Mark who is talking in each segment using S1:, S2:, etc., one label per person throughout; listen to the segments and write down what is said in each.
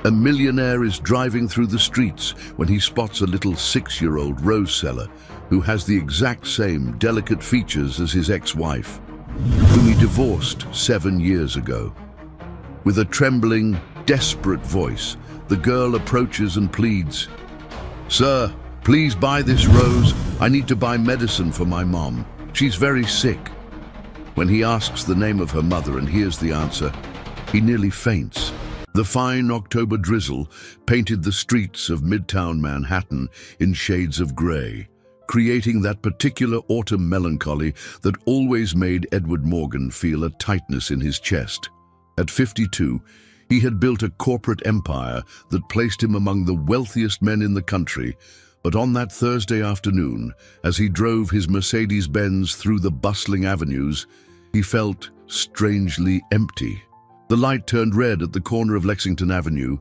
S1: A millionaire is driving through the streets when he spots a little 6-year-old rose seller who has the exact same delicate features as his ex-wife, whom he divorced 7 years ago. With a trembling, desperate voice, the girl approaches and pleads, "Sir, please buy this rose. I need to buy medicine for my mom. She's very sick." When he asks the name of her mother and hears the answer, he nearly faints. The fine October drizzle painted the streets of Midtown Manhattan in shades of grey, creating that particular autumn melancholy that always made Edward Morgan feel a tightness in his chest. At 52, he had built a corporate empire that placed him among the wealthiest men in the country, but on that Thursday afternoon, as he drove his Mercedes-Benz through the bustling avenues, he felt strangely empty. The light turned red at the corner of Lexington Avenue,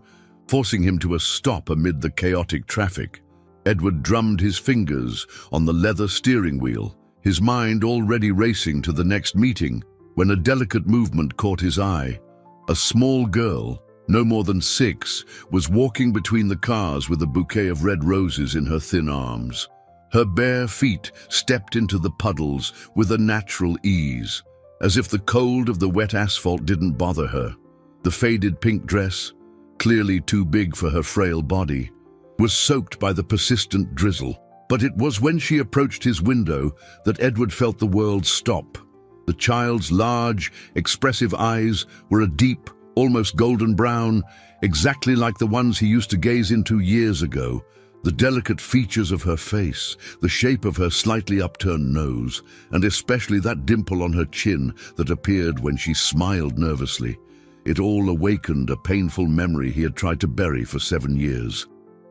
S1: forcing him to a stop amid the chaotic traffic. Edward drummed his fingers on the leather steering wheel, his mind already racing to the next meeting, when a delicate movement caught his eye. A small girl, no more than 6, was walking between the cars with a bouquet of red roses in her thin arms. Her bare feet stepped into the puddles with a natural ease, as if the cold of the wet asphalt didn't bother her. The faded pink dress, clearly too big for her frail body, was soaked by the persistent drizzle. But it was when she approached his window that Edward felt the world stop. The child's large, expressive eyes were a deep, almost golden brown, exactly like the ones he used to gaze into years ago. The delicate features of her face, the shape of her slightly upturned nose, and especially that dimple on her chin that appeared when she smiled nervously. It all awakened a painful memory he had tried to bury for 7 years.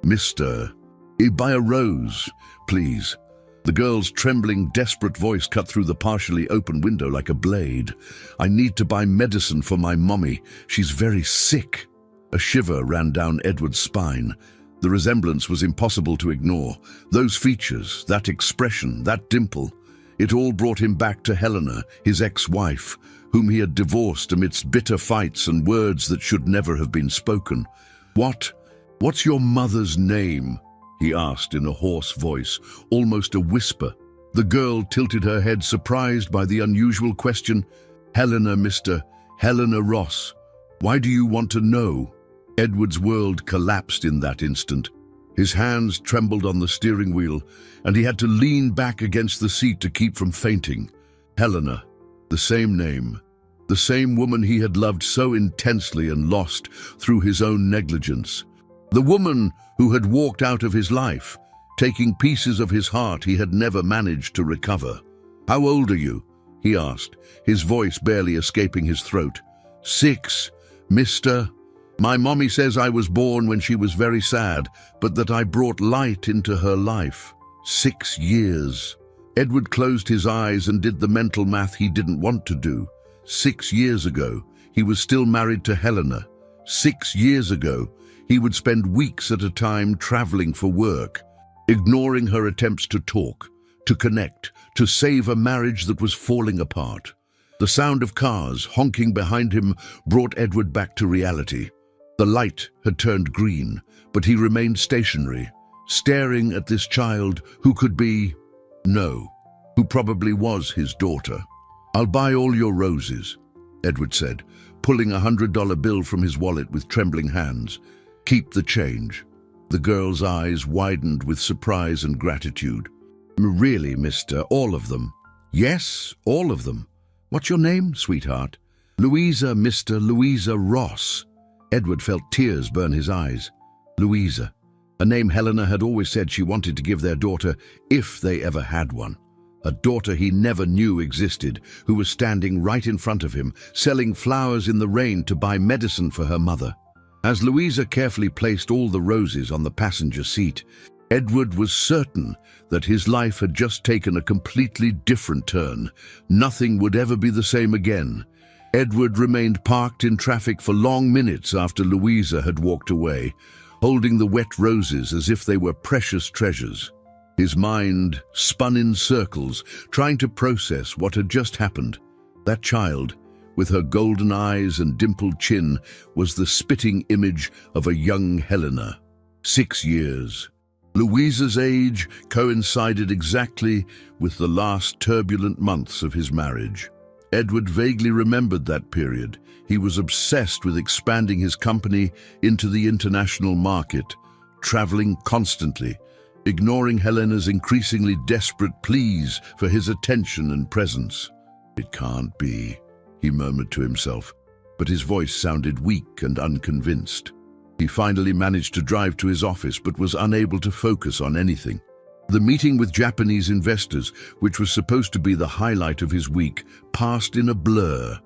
S1: "Mr. Buy a rose, please." The girl's trembling, desperate voice cut through the partially open window like a blade. "I need to buy medicine for my mommy. She's very sick." A shiver ran down Edward's spine. The resemblance was impossible to ignore. Those features, that expression, that dimple, it all brought him back to Helena, his ex-wife, whom he had divorced amidst bitter fights and words that should never have been spoken. What's your mother's name?" he asked in a hoarse voice, almost a whisper. The girl tilted her head, surprised by the unusual question. "Helena, Mr. Helena Ross. Why do you want to know?" Edward's world collapsed in that instant. His hands trembled on the steering wheel, and he had to lean back against the seat to keep from fainting. Helena, the same name, the same woman he had loved so intensely and lost through his own negligence. The woman who had walked out of his life, taking pieces of his heart he had never managed to recover. "How old are you?" he asked, his voice barely escaping his throat. "6, Mr. My mommy says I was born when she was very sad, but that I brought light into her life. 6 years. Edward closed his eyes and did the mental math he didn't want to do. 6 years ago, he was still married to Helena. 6 years ago, he would spend weeks at a time traveling for work, ignoring her attempts to talk, to connect, to save a marriage that was falling apart. The sound of cars honking behind him brought Edward back to reality. The light had turned green, but he remained stationary, staring at this child who could be, no, who probably was his daughter. "I'll buy all your roses," Edward said, pulling a $100 bill from his wallet with trembling hands. "Keep the change." The girl's eyes widened with surprise and gratitude. "Really, mister, all of them?" "Yes, all of them." "What's your name, sweetheart?" "Louisa, Mr. Louisa Ross." Edward felt tears burn his eyes. Louisa, a name Helena had always said she wanted to give their daughter if they ever had one. A daughter he never knew existed, who was standing right in front of him, selling flowers in the rain to buy medicine for her mother. As Louisa carefully placed all the roses on the passenger seat, Edward was certain that his life had just taken a completely different turn. Nothing would ever be the same again. Edward remained parked in traffic for long minutes after Louisa had walked away, holding the wet roses as if they were precious treasures. His mind spun in circles, trying to process what had just happened. That child, with her golden eyes and dimpled chin, was the spitting image of a young Helena. 6 years. Louisa's age coincided exactly with the last turbulent months of his marriage. Edward vaguely remembered that period. He was obsessed with expanding his company into the international market, traveling constantly, ignoring Helena's increasingly desperate pleas for his attention and presence. "It can't be," he murmured to himself, but his voice sounded weak and unconvinced. He finally managed to drive to his office but was unable to focus on anything. The meeting with Japanese investors, which was supposed to be the highlight of his week, passed in a blur.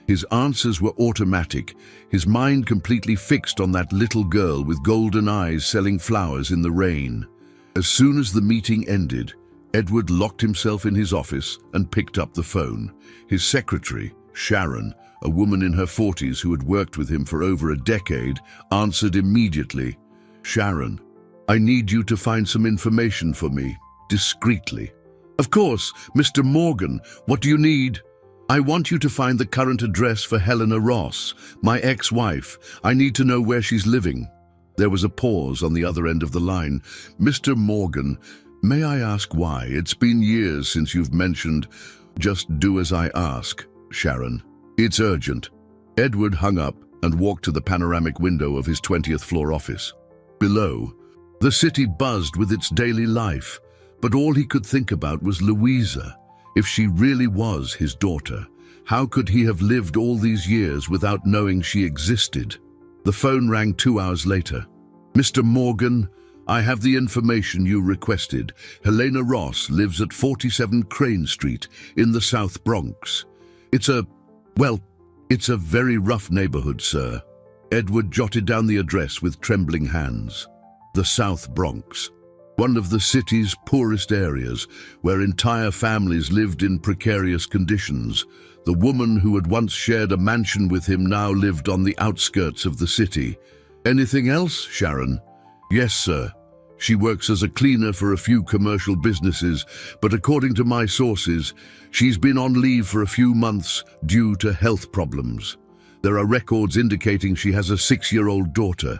S1: His answers were automatic, his mind completely fixed on that little girl with golden eyes selling flowers in the rain. As soon as the meeting ended, Edward locked himself in his office and picked up the phone. His secretary, Sharon, a woman in her 40s who had worked with him for over a decade, answered immediately. "Sharon, I need you to find some information for me, discreetly." "Of course, Mr. Morgan, what do you need?" "I want you to find the current address for Helena Ross, my ex-wife. I need to know where she's living." There was a pause on the other end of the line. "Mr. Morgan, may I ask why? It's been years since you've mentioned—" "Just do as I ask, Sharon. It's urgent." Edward hung up and walked to the panoramic window of his 20th floor office. Below, the city buzzed with its daily life, but all he could think about was Louisa. If she really was his daughter, how could he have lived all these years without knowing she existed? The phone rang 2 hours later. "Mr. Morgan, I have the information you requested. Helena Ross lives at 47 Crane Street in the South Bronx. It's a very rough neighborhood, sir." Edward jotted down the address with trembling hands. The South Bronx, one of the city's poorest areas, where entire families lived in precarious conditions. The woman who had once shared a mansion with him now lived on the outskirts of the city. "Anything else, Sharon?" "Yes, sir. She works as a cleaner for a few commercial businesses, but according to my sources, she's been on leave for a few months due to health problems. There are records indicating she has a 6-year-old daughter."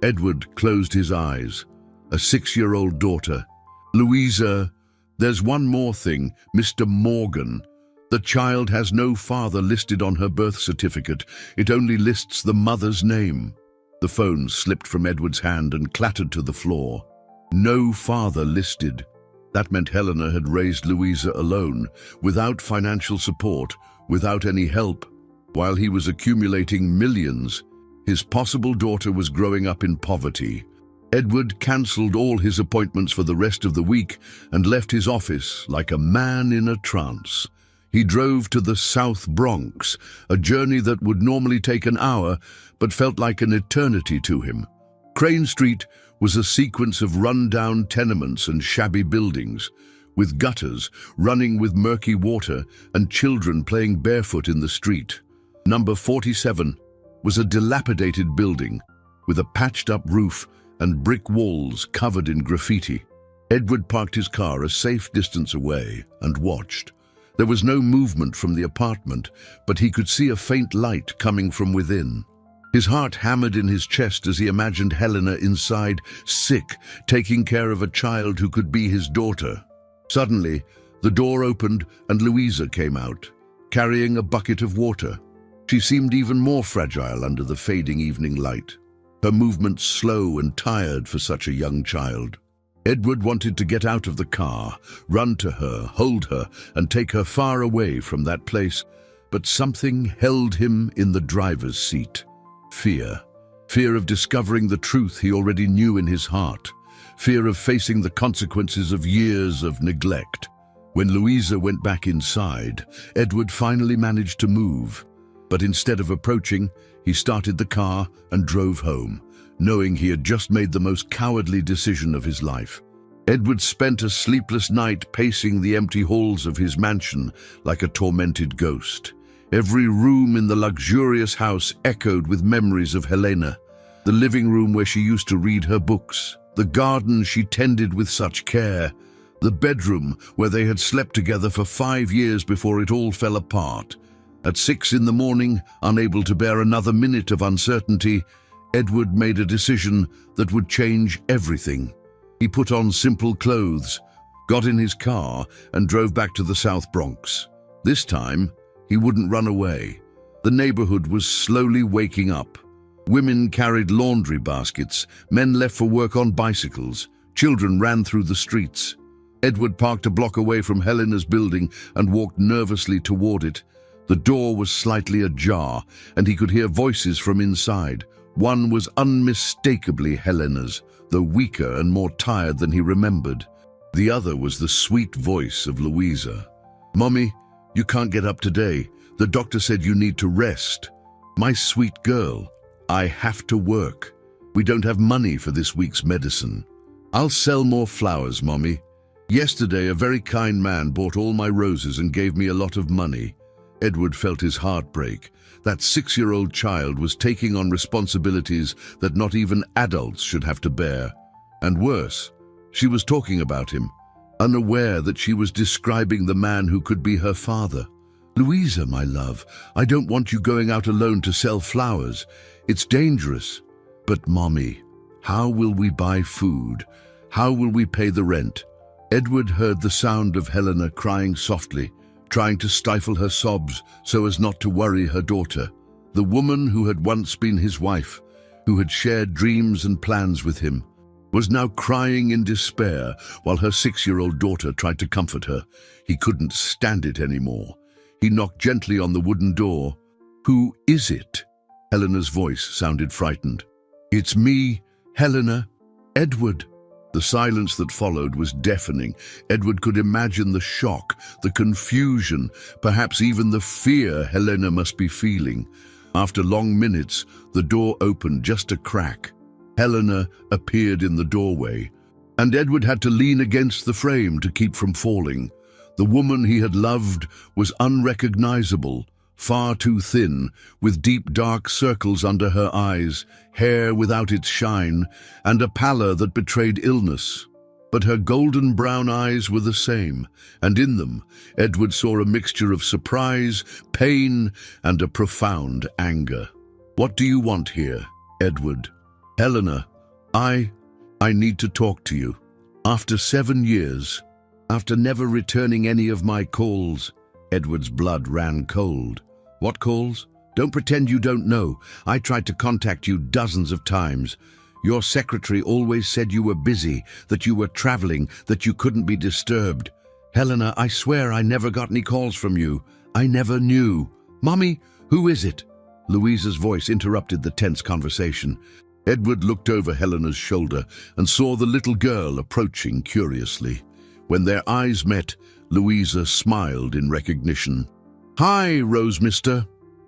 S1: Edward closed his eyes. A 6-year-old daughter. "Louisa, there's one more thing, Mr. Morgan. The child has no father listed on her birth certificate. It only lists the mother's name." The phone slipped from Edward's hand and clattered to the floor. No father listed. That meant Helena had raised Louisa alone, without financial support, without any help. While he was accumulating millions, his possible daughter was growing up in poverty. Edward cancelled all his appointments for the rest of the week and left his office like a man in a trance. He drove to the South Bronx, a journey that would normally take an hour but felt like an eternity to him. Crane Street was a sequence of run-down tenements and shabby buildings, with gutters running with murky water and children playing barefoot in the street. Number 47 was a dilapidated building with a patched-up roof and brick walls covered in graffiti. Edward parked his car a safe distance away and watched. There was no movement from the apartment, but he could see a faint light coming from within. His heart hammered in his chest as he imagined Helena inside, sick, taking care of a child who could be his daughter. Suddenly, the door opened and Louisa came out, carrying a bucket of water. She seemed even more fragile under the fading evening light, her movements slow and tired for such a young child. Edward wanted to get out of the car, run to her, hold her, and take her far away from that place, but something held him in the driver's seat. Fear. Fear of discovering the truth he already knew in his heart. Fear of facing the consequences of years of neglect. When Louisa went back inside, Edward finally managed to move. But instead of approaching, he started the car and drove home, knowing he had just made the most cowardly decision of his life. Edward spent a sleepless night pacing the empty halls of his mansion like a tormented ghost. Every room in the luxurious house echoed with memories of Helena, the living room where she used to read her books, the garden she tended with such care, the bedroom where they had slept together for 5 years before it all fell apart. At 6 in the morning, unable to bear another minute of uncertainty, Edward made a decision that would change everything. He put on simple clothes, got in his car, and drove back to the South Bronx. This time, he wouldn't run away. The neighborhood was slowly waking up. Women carried laundry baskets, men left for work on bicycles, children ran through the streets. Edward parked a block away from Helena's building and walked nervously toward it. The door was slightly ajar, and he could hear voices from inside. One was unmistakably Helena's, though weaker and more tired than he remembered. The other was the sweet voice of Louisa. "Mommy, you can't get up today. The doctor said you need to rest." "My sweet girl, I have to work. We don't have money for this week's medicine." "I'll sell more flowers, Mommy. Yesterday, a very kind man bought all my roses and gave me a lot of money." Edward felt his heart break. That 6-year-old child was taking on responsibilities that not even adults should have to bear. And worse, she was talking about him, unaware that she was describing the man who could be her father. "Louisa, my love, I don't want you going out alone to sell flowers. It's dangerous." "But Mommy, how will we buy food? How will we pay the rent?" Edward heard the sound of Helena crying softly, trying to stifle her sobs so as not to worry her daughter. The woman who had once been his wife, who had shared dreams and plans with him, was now crying in despair while her 6-year-old daughter tried to comfort her. He couldn't stand it anymore. He knocked gently on the wooden door. "Who is it?" Helena's voice sounded frightened. "It's me, Helena. Edward." The silence that followed was deafening. Edward could imagine the shock, the confusion, perhaps even the fear Helena must be feeling. After long minutes, the door opened just a crack. Helena appeared in the doorway, and Edward had to lean against the frame to keep from falling. The woman he had loved was unrecognizable, far too thin, with deep dark circles under her eyes, hair without its shine, and a pallor that betrayed illness. But her golden brown eyes were the same, and in them Edward saw a mixture of surprise, pain, and a profound anger. "What do you want here, Edward?" "Helena, I need to talk to you. After 7 years, after never returning any of my calls." Edward's blood ran cold. "What calls? Don't pretend you don't know. I tried to contact you dozens of times. Your secretary always said you were busy, that you were traveling, that you couldn't be disturbed. Helena, I swear I never got any calls from you. I never knew." "Mommy, who is it?" Louisa's voice interrupted the tense conversation. Edward looked over Helena's shoulder and saw the little girl approaching curiously. When their eyes met, Louisa smiled in recognition. "Hi, Rose Mister."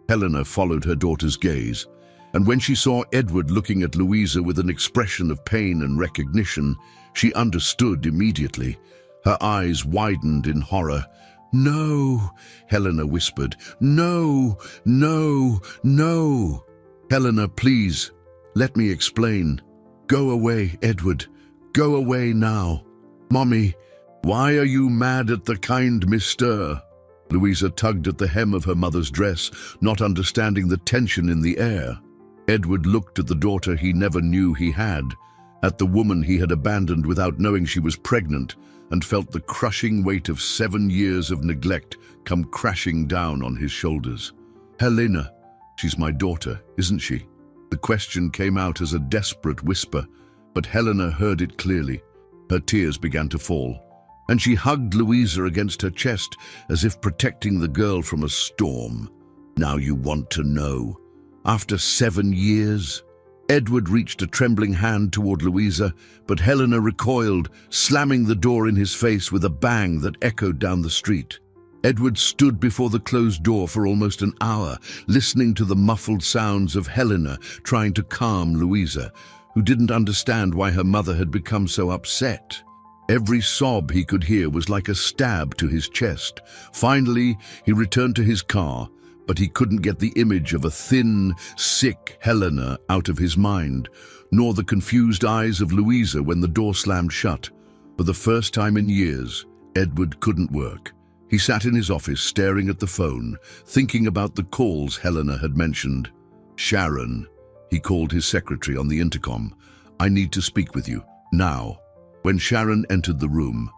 S1: Helena followed her daughter's gaze, and when she saw Edward looking at Louisa with an expression of pain and recognition, she understood immediately. Her eyes widened in horror. "No," Helena whispered. "No, no, no." "Helena, please, let me explain." "Go away, Edward. Go away now." "Mommy, why are you mad at the kind mister?" Louisa tugged at the hem of her mother's dress, not understanding the tension in the air. Edward looked at the daughter he never knew he had, at the woman he had abandoned without knowing she was pregnant, and felt the crushing weight of 7 years of neglect come crashing down on his shoulders. "Helena, she's my daughter, isn't she?" The question came out as a desperate whisper, but Helena heard it clearly. Her tears began to fall, and she hugged Louisa against her chest as if protecting the girl from a storm. "Now you want to know. After 7 years?" Edward reached a trembling hand toward Louisa, but Helena recoiled, slamming the door in his face with a bang that echoed down the street. Edward stood before the closed door for almost an hour, listening to the muffled sounds of Helena trying to calm Louisa, who didn't understand why her mother had become so upset. Every sob he could hear was like a stab to his chest. Finally, he returned to his car, but he couldn't get the image of a thin, sick Helena out of his mind, nor the confused eyes of Louisa when the door slammed shut. For the first time in years, Edward couldn't work. He sat in his office staring at the phone, thinking about the calls Helena had mentioned. "Sharon," he called his secretary on the intercom. "I need to speak with you, now." When Sharon entered the room,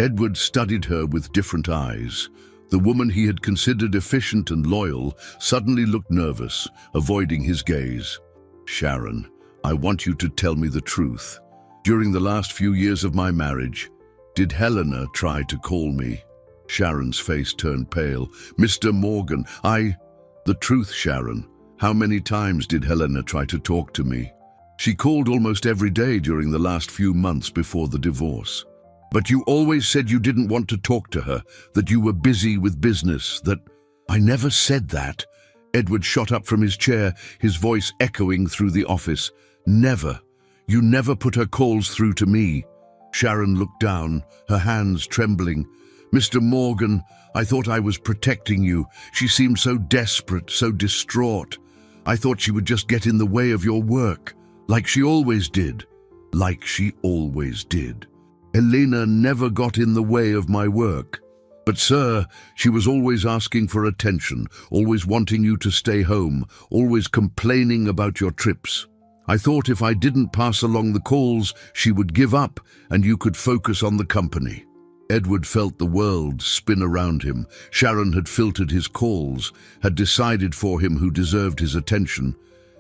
S1: Edward studied her with different eyes. The woman he had considered efficient and loyal suddenly looked nervous, avoiding his gaze. "Sharon, I want you to tell me the truth. During the last few years of my marriage, did Helena try to call me?" Sharon's face turned pale. "Mr. Morgan, The truth, Sharon. How many times did Helena try to talk to me? She called almost every day during the last few months before the divorce. But you always said you didn't want to talk to her, that you were busy with business, that—" "I never said that." Edward shot up from his chair, his voice echoing through the office. "Never. You never put her calls through to me." Sharon looked down, her hands trembling. "Mr. Morgan, I thought I was protecting you. She seemed so desperate, so distraught. I thought she would just get in the way of your work, like she always did." "Like she always did. Helena never got in the way of my work. But sir, she was always asking for attention, always wanting you to stay home, always complaining about your trips. I thought if I didn't pass along the calls, she would give up and you could focus on the company." Edward felt the world spin around him. Sharon had filtered his calls, had decided for him who deserved his attention,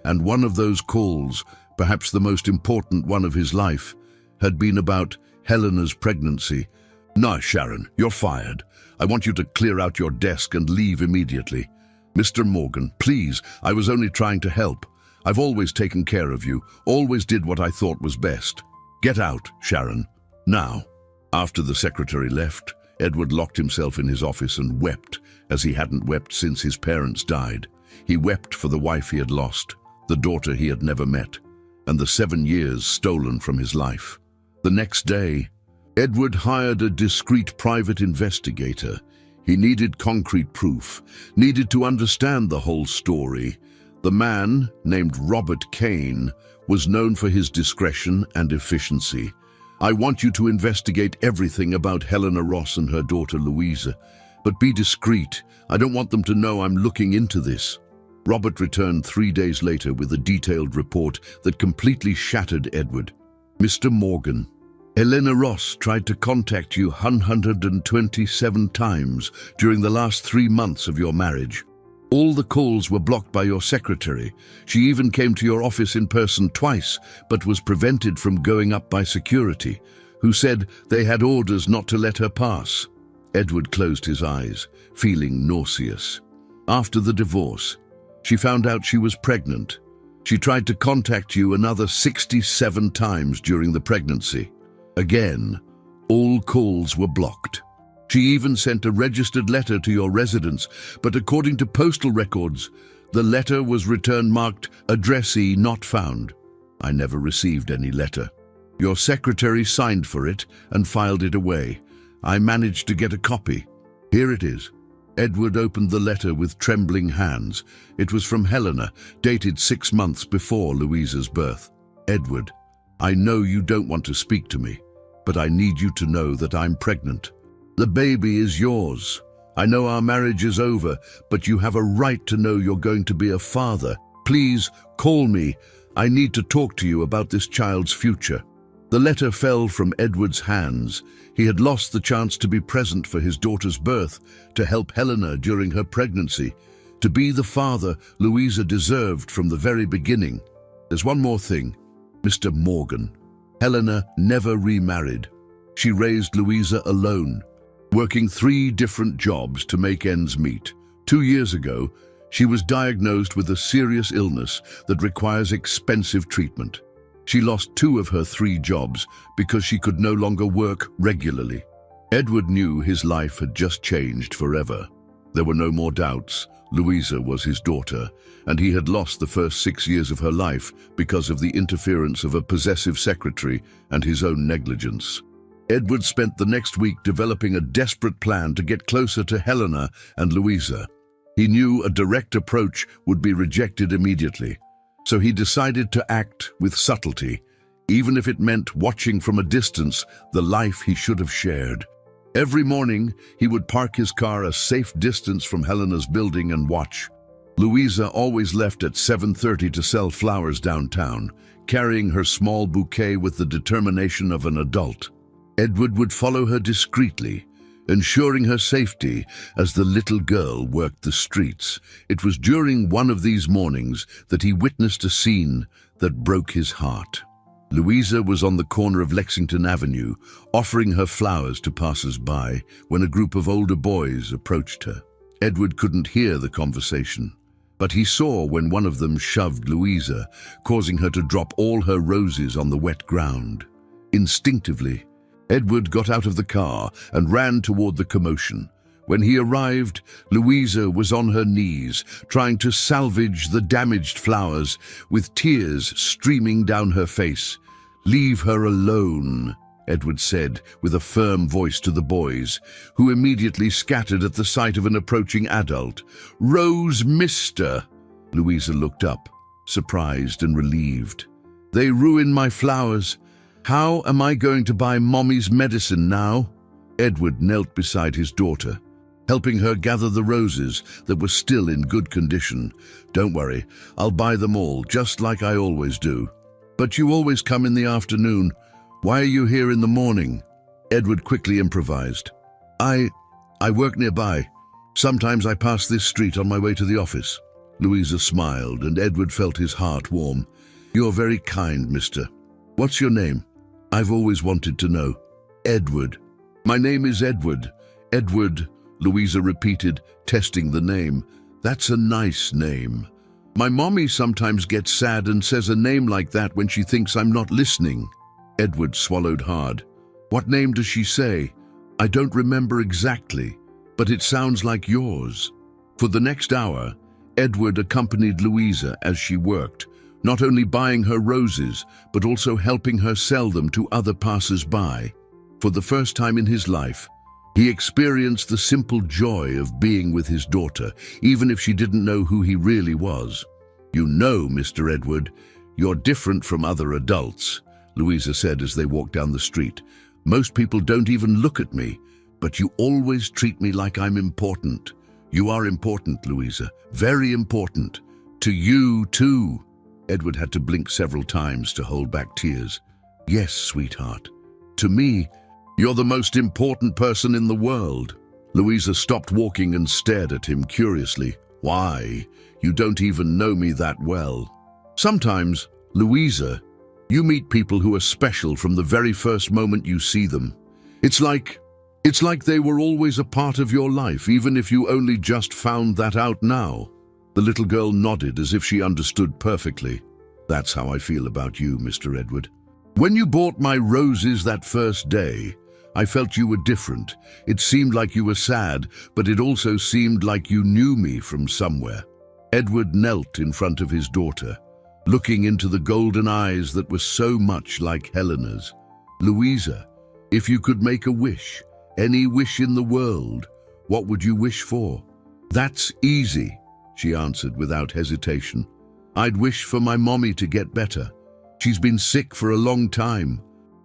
S1: and one of those calls, perhaps the most important one of his life, had been about Helena's pregnancy. "No, Sharon, you're fired. I want you to clear out your desk and leave immediately." "Mr. Morgan, please, I was only trying to help. I've always taken care of you, always did what I thought was best. Get out, Sharon, now." After the secretary left, Edward locked himself in his office and wept, as he hadn't wept since his parents died. He wept for the wife he had lost, the daughter he had never met, and the 7 years stolen from his life. The next day, Edward hired a discreet private investigator. He needed concrete proof, needed to understand the whole story. The man, named Robert Kane, was known for his discretion and efficiency. "I want you to investigate everything about Helena Ross and her daughter Louisa, but be discreet. I don't want them to know I'm looking into this." Robert returned 3 days later with a detailed report that completely shattered Edward. "Mr. Morgan, Helena Ross tried to contact you 127 times during the last 3 months of your marriage. All the calls were blocked by your secretary. She even came to your office in person twice, but was prevented from going up by security, who said they had orders not to let her pass." Edward closed his eyes, feeling nauseous. "After the divorce, she found out she was pregnant. She tried to contact you another 67 times during the pregnancy. Again, all calls were blocked. She even sent a registered letter to your residence, but according to postal records, the letter was returned marked addressee not found. I never received any letter. Your secretary signed for it and filed it away. I managed to get a copy. Here it is." Edward opened the letter with trembling hands. It was from Helena, dated 6 months before Louisa's birth. "Edward, I know you don't want to speak to me, but I need you to know that I'm pregnant. The baby is yours. I know our marriage is over, but you have a right to know you're going to be a father. Please, call me. I need to talk to you about this child's future." The letter fell from Edward's hands. He had lost the chance to be present for his daughter's birth, to help Helena during her pregnancy, to be the father Louisa deserved from the very beginning. "There's one more thing, Mr. Morgan. Helena never remarried. She raised Louisa alone, working 3 different jobs to make ends meet. 2 years ago, she was diagnosed with a serious illness that requires expensive treatment. She lost 2 of her 3 jobs because she could no longer work regularly. Edward knew his life had just changed forever. There were no more doubts. Louisa was his daughter, and he had lost the first 6 years of her life because of the interference of a possessive secretary and his own negligence. Edward spent the next week developing a desperate plan to get closer to Helena and Louisa. He knew a direct approach would be rejected immediately, so he decided to act with subtlety, even if it meant watching from a distance the life he should have shared. Every morning, he would park his car a safe distance from Helena's building and watch. Louisa always left at 7:30 to sell flowers downtown, carrying her small bouquet with the determination of an adult. Edward would follow her discreetly, ensuring her safety as the little girl worked the streets. It was during one of these mornings that he witnessed a scene that broke his heart. Louisa was on the corner of Lexington Avenue, offering her flowers to passers-by, when a group of older boys approached her. Edward couldn't hear the conversation, but he saw when one of them shoved Louisa, causing her to drop all her roses on the wet ground. Instinctively, Edward got out of the car and ran toward the commotion. When he arrived, Louisa was on her knees, trying to salvage the damaged flowers, with tears streaming down her face. "Leave her alone," Edward said with a firm voice to the boys, who immediately scattered at the sight of an approaching adult. "Rose, mister!" Louisa looked up, surprised and relieved. "They ruined my flowers. How am I going to buy Mommy's medicine now?" Edward knelt beside his daughter, helping her gather the roses that were still in good condition. "Don't worry, I'll buy them all, just like I always do." "But you always come in the afternoon. Why are you here in the morning?" Edward quickly improvised. I work nearby. Sometimes I pass this street on my way to the office." Louisa smiled, and Edward felt his heart warm. "You're very kind, mister. What's your name? I've always wanted to know." "Edward." "My name is Edward." "Edward," Louisa repeated, testing the name. "That's a nice name. My mommy sometimes gets sad and says a name like that when she thinks I'm not listening." Edward swallowed hard. "What name does she say?" "I don't remember exactly, but it sounds like yours." For the next hour, Edward accompanied Louisa as she worked, not only buying her roses, but also helping her sell them to other passers-by. For the first time in his life, he experienced the simple joy of being with his daughter, even if she didn't know who he really was. "You know, Mr. Edward, you're different from other adults," Louisa said as they walked down the street. "Most people don't even look at me, but you always treat me like I'm important." "You are important, Louisa, very important. To you, too." Edward had to blink several times to hold back tears. "Yes, sweetheart. To me, you're the most important person in the world." Louisa stopped walking and stared at him curiously. "Why? You don't even know me that well." "Sometimes, Louisa, you meet people who are special from the very first moment you see them. It's like they were always a part of your life, even if you only just found that out now." The little girl nodded as if she understood perfectly. "That's how I feel about you, Mr. Edward. When you bought my roses that first day, I felt you were different. It seemed like you were sad, but it also seemed like you knew me from somewhere." Edward knelt in front of his daughter, looking into the golden eyes that were so much like Helena's. "Louisa, if you could make a wish, any wish in the world, what would you wish for?" "That's easy," she answered without hesitation. "I'd wish for my mommy to get better. She's been sick for a long time,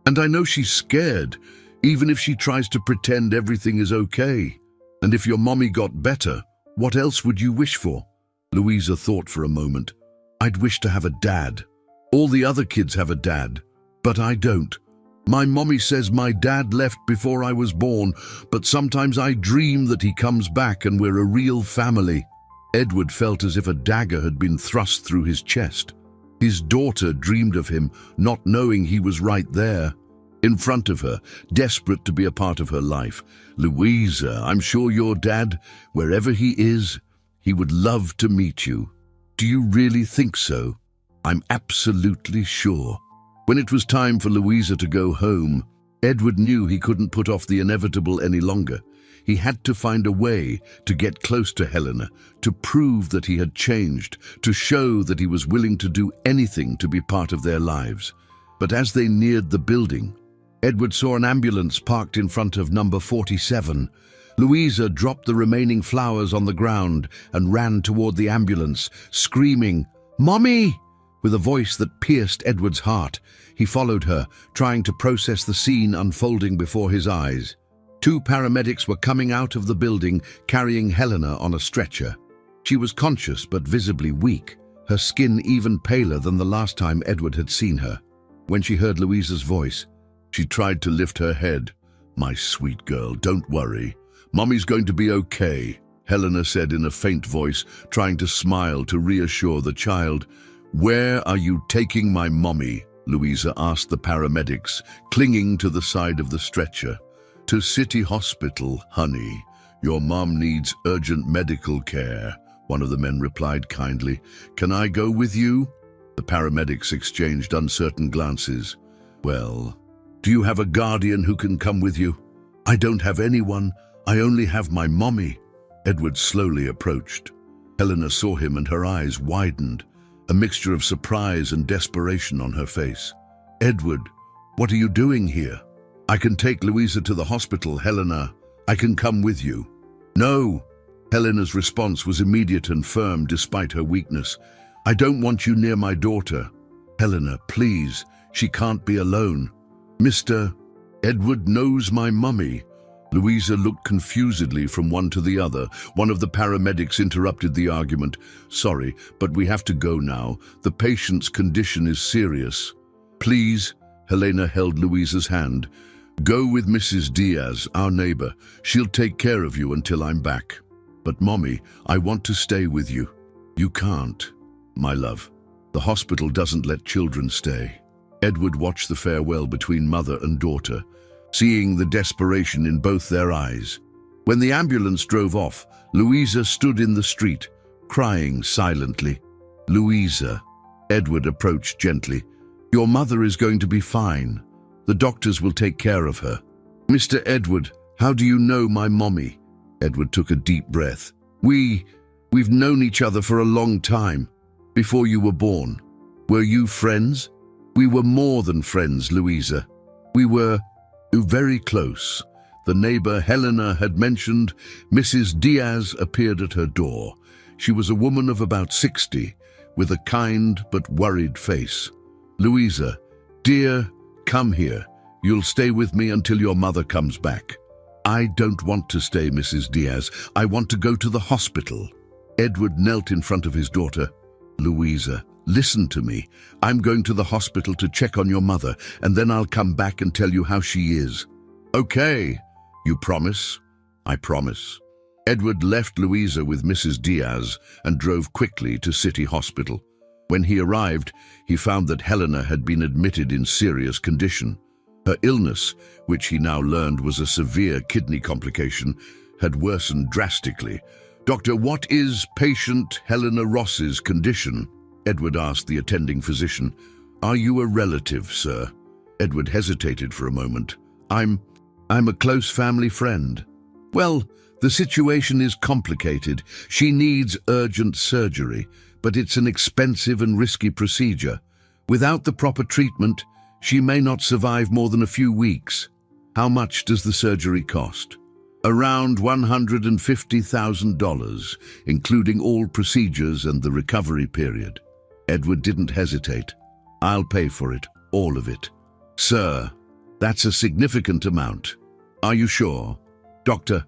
S1: and I know she's scared, even if she tries to pretend everything is okay. And if your mommy got better, what else would you wish for?" Louisa thought for a moment. "I'd wish to have a dad. All the other kids have a dad, but I don't. My mommy says my dad left before I was born, but sometimes I dream that he comes back and we're a real family." Edward felt as if a dagger had been thrust through his chest. His daughter dreamed of him, not knowing he was right there, in front of her, desperate to be a part of her life. "Louisa, I'm sure your dad, wherever he is, he would love to meet you." "Do you really think so?" "I'm absolutely sure." When it was time for Louisa to go home, Edward knew he couldn't put off the inevitable any longer. He had to find a way to get close to Helena, to prove that he had changed, to show that he was willing to do anything to be part of their lives. But as they neared the building, Edward saw an ambulance parked in front of number 47. Louisa dropped the remaining flowers on the ground and ran toward the ambulance, screaming, "Mommy!" with a voice that pierced Edward's heart. He followed her, trying to process the scene unfolding before his eyes. Two paramedics were coming out of the building, carrying Helena on a stretcher. She was conscious but visibly weak, her skin even paler than the last time Edward had seen her. When she heard Louisa's voice, she tried to lift her head. "My sweet girl, don't worry. Mommy's going to be okay," Helena said in a faint voice, trying to smile to reassure the child. "Where are you taking my mommy?" Louisa asked the paramedics, clinging to the side of the stretcher. "To City Hospital, honey. Your mom needs urgent medical care," one of the men replied kindly. "Can I go with you?" The paramedics exchanged uncertain glances. "Well, do you have a guardian who can come with you?" "I don't have anyone. I only have my mommy." Edward slowly approached. Helena saw him and her eyes widened, a mixture of surprise and desperation on her face. "Edward, what are you doing here?" "I can take Louisa to the hospital, Helena. I can come with you." "No." Helena's response was immediate and firm despite her weakness. "I don't want you near my daughter." "Helena, please. She can't be alone." "Mr. Edward knows my mummy." Louisa looked confusedly from one to the other. One of the paramedics interrupted the argument. "Sorry, but we have to go now. The patient's condition is serious." "Please," Helena held Louisa's hand. "Go with Mrs. Diaz, our neighbor. She'll take care of you until I'm back." "But Mommy, I want to stay with you." "You can't, my love. The hospital doesn't let children stay." Edward watched the farewell between mother and daughter, seeing the desperation in both their eyes. When the ambulance drove off, Louisa stood in the street, crying silently. "Louisa," Edward approached gently, "your mother is going to be fine. The doctors will take care of her." "Mr. Edward, how do you know my mommy?" Edward took a deep breath. We've known each other for a long time, before you were born. Were you friends?" "We were more than friends, Louisa. We were very close." The neighbor Helena had mentioned. Mrs. Diaz appeared at her door. She was a woman of about 60, with a kind but worried face. "Louisa, dear, come here. You'll stay with me until your mother comes back." "I don't want to stay, Mrs. Diaz. I want to go to the hospital." Edward knelt in front of his daughter. "Louisa, listen to me. I'm going to the hospital to check on your mother, and then I'll come back and tell you how she is." "Okay. You promise?" "I promise." Edward left Louisa with Mrs. Diaz and drove quickly to City Hospital. When he arrived, he found that Helena had been admitted in serious condition. Her illness, which he now learned was a severe kidney complication, had worsened drastically. "Doctor, what is patient Helena Ross's condition?" Edward asked the attending physician. "Are you a relative, sir?" Edward hesitated for a moment. I'm a close family friend." "Well, the situation is complicated. She needs urgent surgery, but it's an expensive and risky procedure. Without the proper treatment, she may not survive more than a few weeks." "How much does the surgery cost?" "Around $150,000, including all procedures and the recovery period." Edward didn't hesitate. "I'll pay for it, all of it." "Sir, that's a significant amount." "Are you sure?" "Doctor,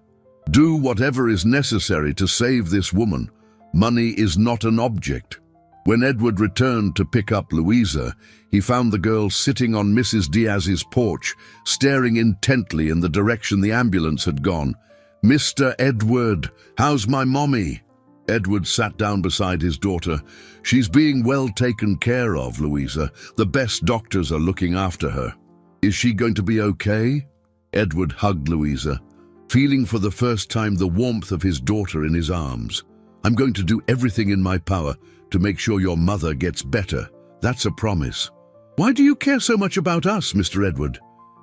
S1: do whatever is necessary to save this woman. Money is not an object." When Edward returned to pick up Louisa, he found the girl sitting on Mrs. Diaz's porch, staring intently in the direction the ambulance had gone. "Mr. Edward, how's my mommy?" Edward sat down beside his daughter. "She's being well taken care of, Louisa. The best doctors are looking after her." "Is she going to be okay?" Edward hugged Louisa, feeling for the first time the warmth of his daughter in his arms. "I'm going to do everything in my power to make sure your mother gets better. That's a promise." "Why do you care so much about us, Mr. Edward?"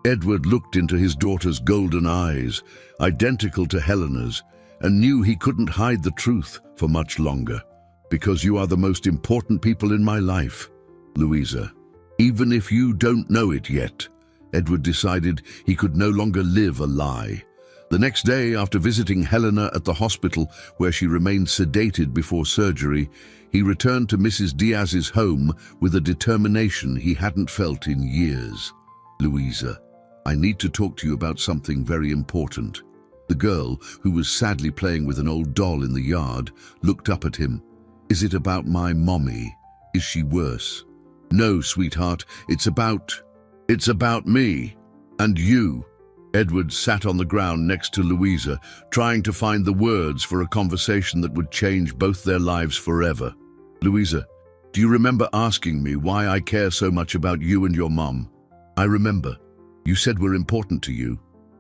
S1: Edward looked into his daughter's golden eyes, identical to Helena's, and knew he couldn't hide the truth for much longer. "Because you are the most important people in my life, Louisa. Even if you don't know it yet." Edward decided he could no longer live a lie. The next day, after visiting Helena at the hospital, where she remained sedated before surgery, he returned to Mrs. Diaz's home with a determination he hadn't felt in years. "Louisa, I need to talk to you about something very important." The girl, who was sadly playing with an old doll in the yard, looked up at him. "Is it about my mommy? Is she worse?" "No, sweetheart, it's about me. And you." Edward sat on the ground next to Louisa, trying to find the words for a conversation that would change both their lives forever. "Louisa, do you remember asking me why I care so much about you and your mom?" "I remember. You said we're important to you."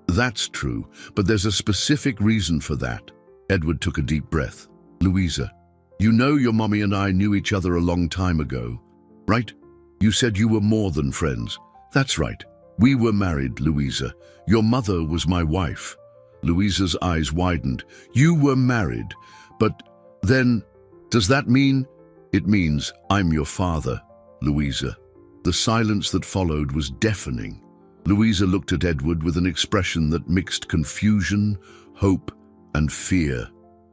S1: "That's true, but there's a specific reason for that." Edward took a deep breath. "Louisa, you know your mommy and I knew each other a long time ago, right? You said you were more than friends." "That's right. We were married, Louisa. Your mother was my wife." Louisa's eyes widened. "You were married, but then, does that mean—" "It means I'm your father, Louisa." The silence that followed was deafening. Louisa looked at Edward with an expression that mixed confusion, hope, and fear.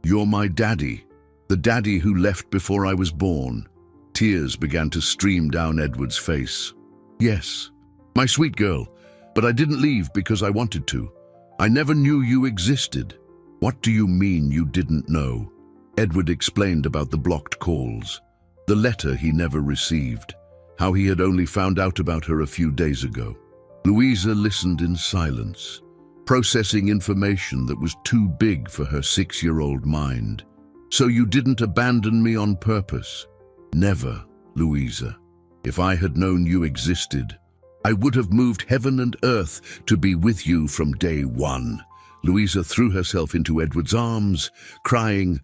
S1: "You're my daddy, the daddy who left before I was born." Tears began to stream down Edward's face. "Yes, my sweet girl, but I didn't leave because I wanted to. I never knew you existed." "What do you mean you didn't know?" Edward explained about the blocked calls, the letter he never received, how he had only found out about her a few days ago. Louisa listened in silence, processing information that was too big for her 6-year-old mind. "So you didn't abandon me on purpose?" "Never, Louisa. If I had known you existed, I would have moved heaven and earth to be with you from day one." Louisa threw herself into Edward's arms, crying,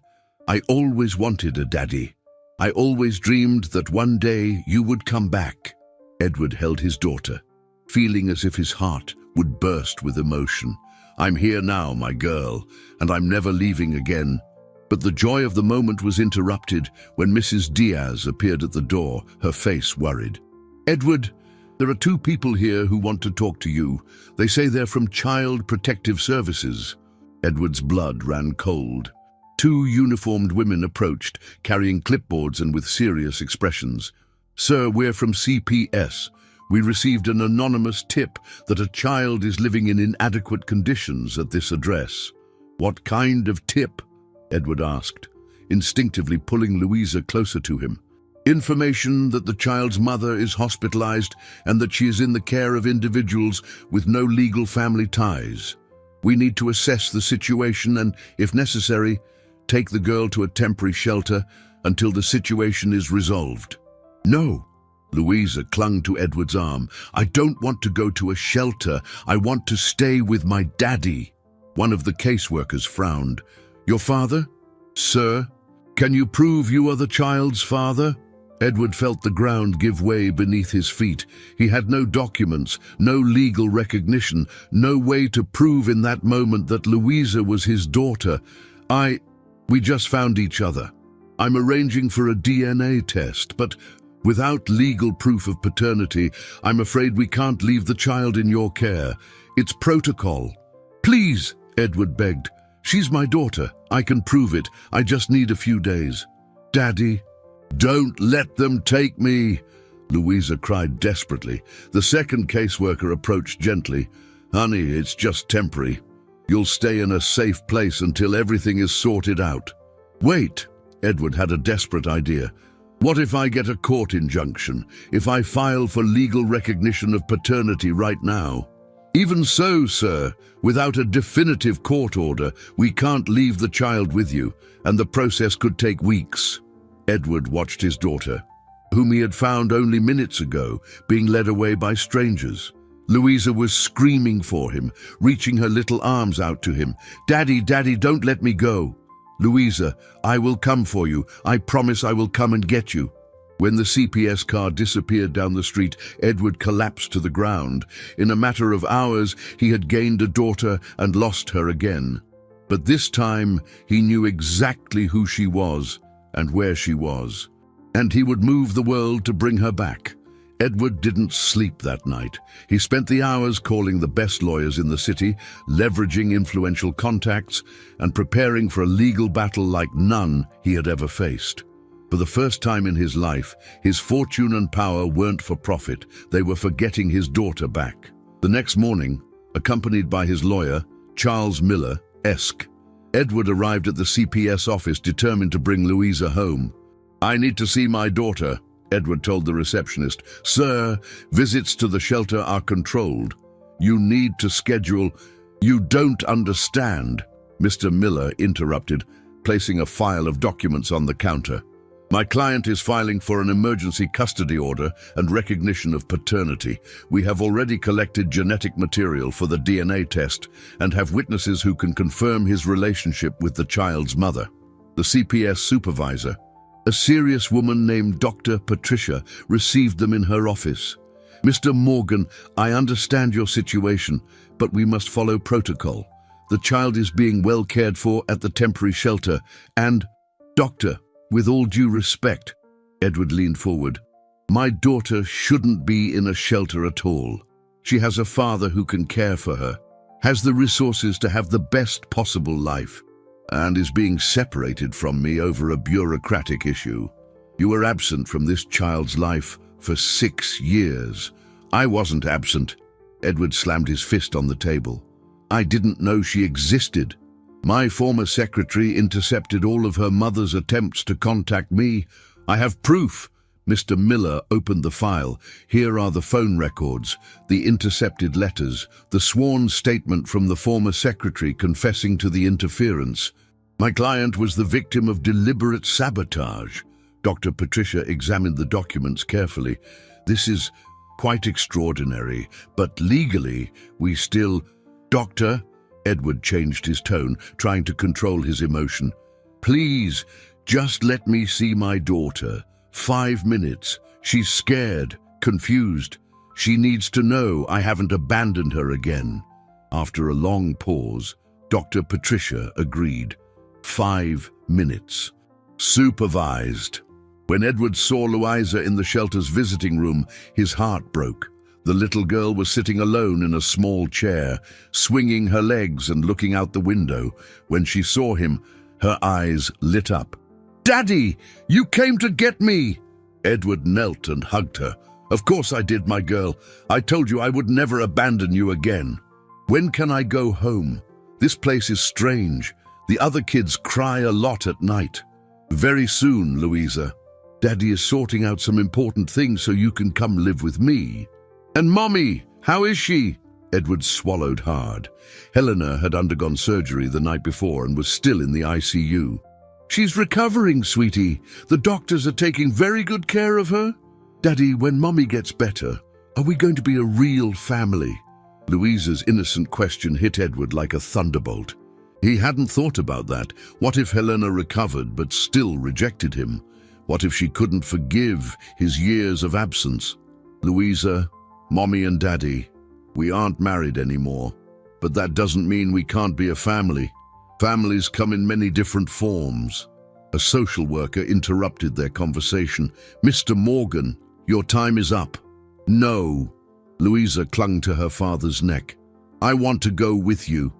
S1: "I always wanted a daddy. I always dreamed that one day you would come back." Edward held his daughter, feeling as if his heart would burst with emotion. "I'm here now, my girl, and I'm never leaving again." But the joy of the moment was interrupted when Mrs. Diaz appeared at the door, her face worried. "Edward, there are 2 people here who want to talk to you. They say they're from Child Protective Services." Edward's blood ran cold. 2 uniformed women approached, carrying clipboards and with serious expressions. "Sir, we're from CPS. We received an anonymous tip that a child is living in inadequate conditions at this address." "What kind of tip?" Edward asked, instinctively pulling Louisa closer to him. "Information that the child's mother is hospitalized and that she is in the care of individuals with no legal family ties. We need to assess the situation and, if necessary, take the girl to a temporary shelter until the situation is resolved." "No." Louisa clung to Edward's arm. "I don't want to go to a shelter. I want to stay with my daddy." One of the caseworkers frowned. "Your father? Sir, can you prove you are the child's father?" Edward felt the ground give way beneath his feet. He had no documents, no legal recognition, no way to prove in that moment that Louisa was his daughter. We just found each other. I'm arranging for a DNA test, but without legal proof of paternity, I'm afraid we can't leave the child in your care. It's protocol." "Please," Edward begged. "She's my daughter. I can prove it. I just need a few days." "Daddy." "Don't let them take me," Louisa cried desperately. The second caseworker approached gently. "Honey, it's just temporary. You'll stay in a safe place until everything is sorted out." "Wait," Edward had a desperate idea. "What if I get a court injunction? If I file for legal recognition of paternity right now?" "Even so, sir, without a definitive court order, we can't leave the child with you, and the process could take weeks." Edward watched his daughter, whom he had found only minutes ago, being led away by strangers. Louisa was screaming for him, reaching her little arms out to him. "Daddy, Daddy, don't let me go." "Louisa, I will come for you. I promise I will come and get you." When the CPS car disappeared down the street, Edward collapsed to the ground. In a matter of hours, he had gained a daughter and lost her again. But this time, he knew exactly who she was and where she was. And he would move the world to bring her back. Edward didn't sleep that night. He spent the hours calling the best lawyers in the city, leveraging influential contacts, and preparing for a legal battle like none he had ever faced. For the first time in his life, his fortune and power weren't for profit. They were for getting his daughter back. The next morning, accompanied by his lawyer, Charles Miller, Esq., Edward arrived at the CPS office determined to bring Louisa home. "I need to see my daughter," Edward told the receptionist. "Sir, visits to the shelter are controlled. You need to schedule—" "You don't understand," Mr. Miller interrupted, placing a file of documents on the counter. "My client is filing for an emergency custody order and recognition of paternity. We have already collected genetic material for the DNA test and have witnesses who can confirm his relationship with the child's mother." The CPS supervisor, a serious woman named Dr. Patricia, received them in her office. "Mr. Morgan, I understand your situation, but we must follow protocol. The child is being well cared for at the temporary shelter and—" "Doctor, with all due respect," Edward leaned forward, "my daughter shouldn't be in a shelter at all. She has a father who can care for her, has the resources to have the best possible life, and is being separated from me over a bureaucratic issue. You were absent from this child's life for 6 years. I wasn't absent." Edward slammed his fist on the table. "I didn't know she existed. My former secretary intercepted all of her mother's attempts to contact me. I have proof." Mr. Miller opened the file. "Here are the phone records, the intercepted letters, the sworn statement from the former secretary confessing to the interference. My client was the victim of deliberate sabotage." Dr. Patricia examined the documents carefully. "This is quite extraordinary, but legally we still—" "Doctor," Edward changed his tone, trying to control his emotion. "Please, just let me see my daughter. 5 minutes. She's scared, confused. She needs to know I haven't abandoned her again." After a long pause, Dr. Patricia agreed. 5 minutes. Supervised. When Edward saw Louisa in the shelter's visiting room, his heart broke. The little girl was sitting alone in a small chair, swinging her legs and looking out the window. When she saw him, her eyes lit up. "Daddy, you came to get me!" Edward knelt and hugged her. "Of course I did, my girl. I told you I would never abandon you again. When can I go home? This place is strange. The other kids cry a lot at night." "Very soon, Louisa. Daddy is sorting out some important things so you can come live with me." "And Mommy, how is she?" Edward swallowed hard. Helena had undergone surgery the night before and was still in the ICU. "She's recovering, sweetie. The doctors are taking very good care of her." "Daddy, when Mommy gets better, are we going to be a real family?" Louisa's innocent question hit Edward like a thunderbolt. He hadn't thought about that. What if Helena recovered but still rejected him? What if she couldn't forgive his years of absence? "Louisa, Mommy and Daddy, we aren't married anymore, but that doesn't mean we can't be a family. Families come in many different forms." A social worker interrupted their conversation. "Mr. Morgan, your time is up." "No." Louisa clung to her father's neck. "I want to go with you.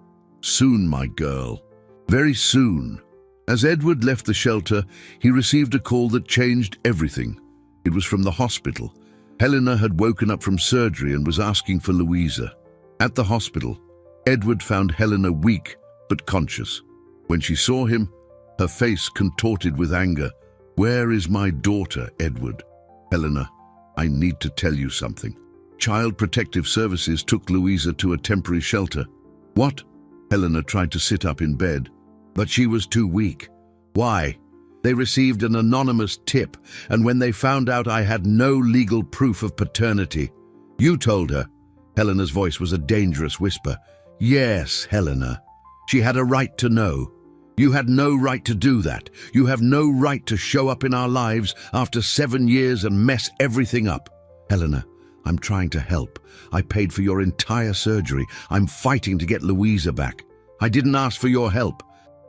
S1: Soon, my girl. Very soon." As Edward left the shelter, he received a call that changed everything. It was from the hospital. Helena had woken up from surgery and was asking for Louisa. At the hospital, Edward found Helena weak but conscious. When she saw him, her face contorted with anger. "Where is my daughter, Edward?" "Helena, I need to tell you something. Child Protective Services took Louisa to a temporary shelter." "What?" Helena tried to sit up in bed, but she was too weak. "Why?" "They received an anonymous tip, and when they found out I had no legal proof of paternity." "You told her?" Helena's voice was a dangerous whisper. "Yes, Helena. She had a right to know. You had no right to do that. You have no right to show up in our lives after 7 years and mess everything up." "Helena, I'm trying to help. I paid for your entire surgery. I'm fighting to get Louisa back. I didn't ask for your help."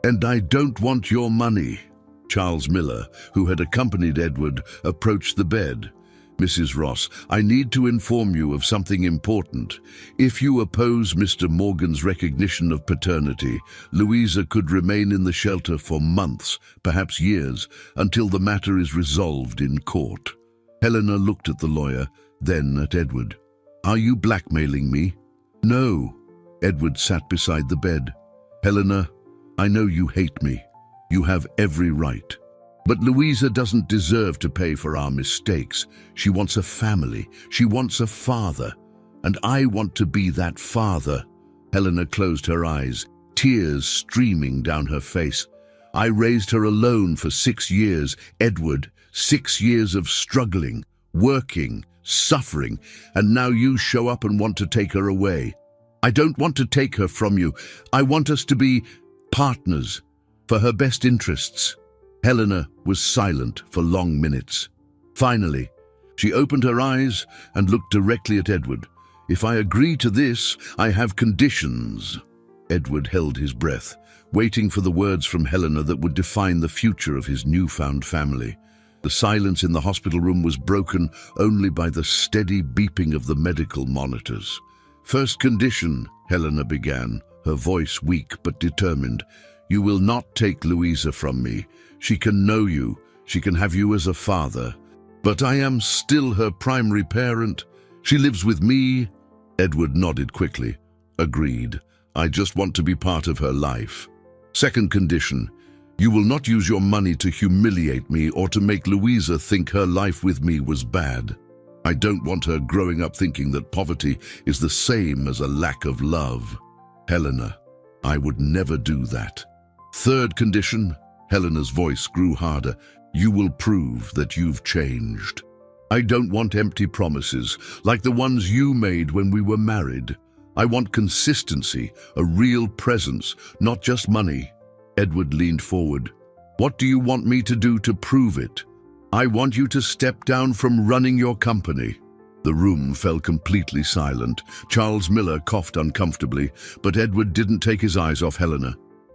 S1: "And I don't want your money." Charles Miller, who had accompanied Edward, approached the bed. "Mrs. Ross, I need to inform you of something important. If you oppose Mr. Morgan's recognition of paternity, Louisa could remain in the shelter for months, perhaps years, until the matter is resolved in court." Helena looked at the lawyer, then at Edward. "Are you blackmailing me?" No. Edward sat beside the bed. Helena, I know you hate me. You have every right. But Louisa doesn't deserve to pay for our mistakes. She wants a family. She wants a father. And I want to be that father. Helena closed her eyes, tears streaming down her face. I raised her alone for 6 years, Edward, 6 years of struggling, working, suffering, and now you show up and want to take her away. I don't want to take her from you. I want us to be partners for her best interests. Helena was silent for long minutes. Finally, she opened her eyes and looked directly at Edward. If I agree to this, I have conditions. Edward held his breath, waiting for the words from Helena that would define the future of his newfound family. The silence in the hospital room was broken only by the steady beeping of the medical monitors. First condition, Helena began, her voice weak but determined. You will not take Louisa from me. She can know you. She can have you as a father. But I am still her primary parent. She lives with me. Edward nodded quickly. Agreed. I just want to be part of her life. Second condition, you will not use your money to humiliate me or to make Louisa think her life with me was bad. I don't want her growing up thinking that poverty is the same as a lack of love. Helena, I would never do that. Third condition, Helena's voice grew harder. You will prove that you've changed. I don't want empty promises, like the ones you made when we were married. I want consistency, a real presence, not just money. Edward leaned forward. What do you want me to do to prove it? I want you to step down from running your company. The room fell completely silent. Charles Miller coughed uncomfortably, but Edward didn't take his eyes off Helena.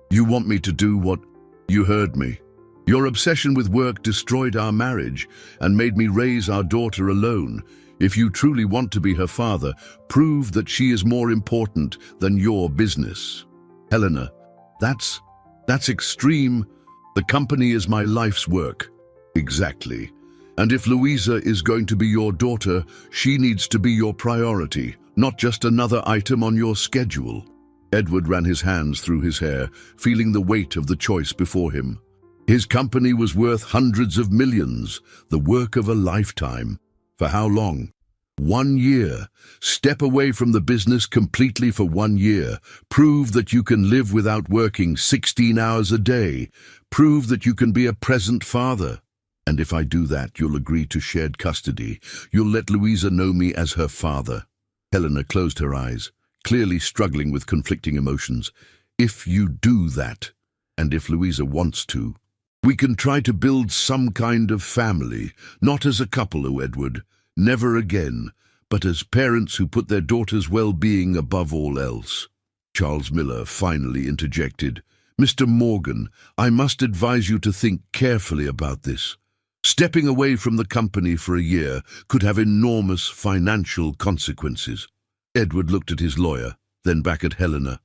S1: You want me to do what? You heard me. Your obsession with work destroyed our marriage and made me raise our daughter alone. If you truly want to be her father, prove that she is more important than your business. Helena, that's extreme. The company is my life's work. Exactly. And if Louisa is going to be your daughter, she needs to be your priority, not just another item on your schedule. Edward ran his hands through his hair, feeling the weight of the choice before him. His company was worth hundreds of millions, the work of a lifetime. For how long? 1 year. Step away from the business completely for 1 year. Prove that you can live without working 16 hours a day. Prove that you can be a present father. And if I do that, you'll agree to shared custody. You'll let Louisa know me as her father. Helena closed her eyes, clearly struggling with conflicting emotions. If you do that, and if Louisa wants to, we can try to build some kind of family, not as a couple, oh Edward, never again, but as parents who put their daughter's well-being above all else. Charles Miller finally interjected. Mr. Morgan, I must advise you to think carefully about this. Stepping away from the company for a year could have enormous financial consequences. Edward looked at his lawyer, then back at Helena.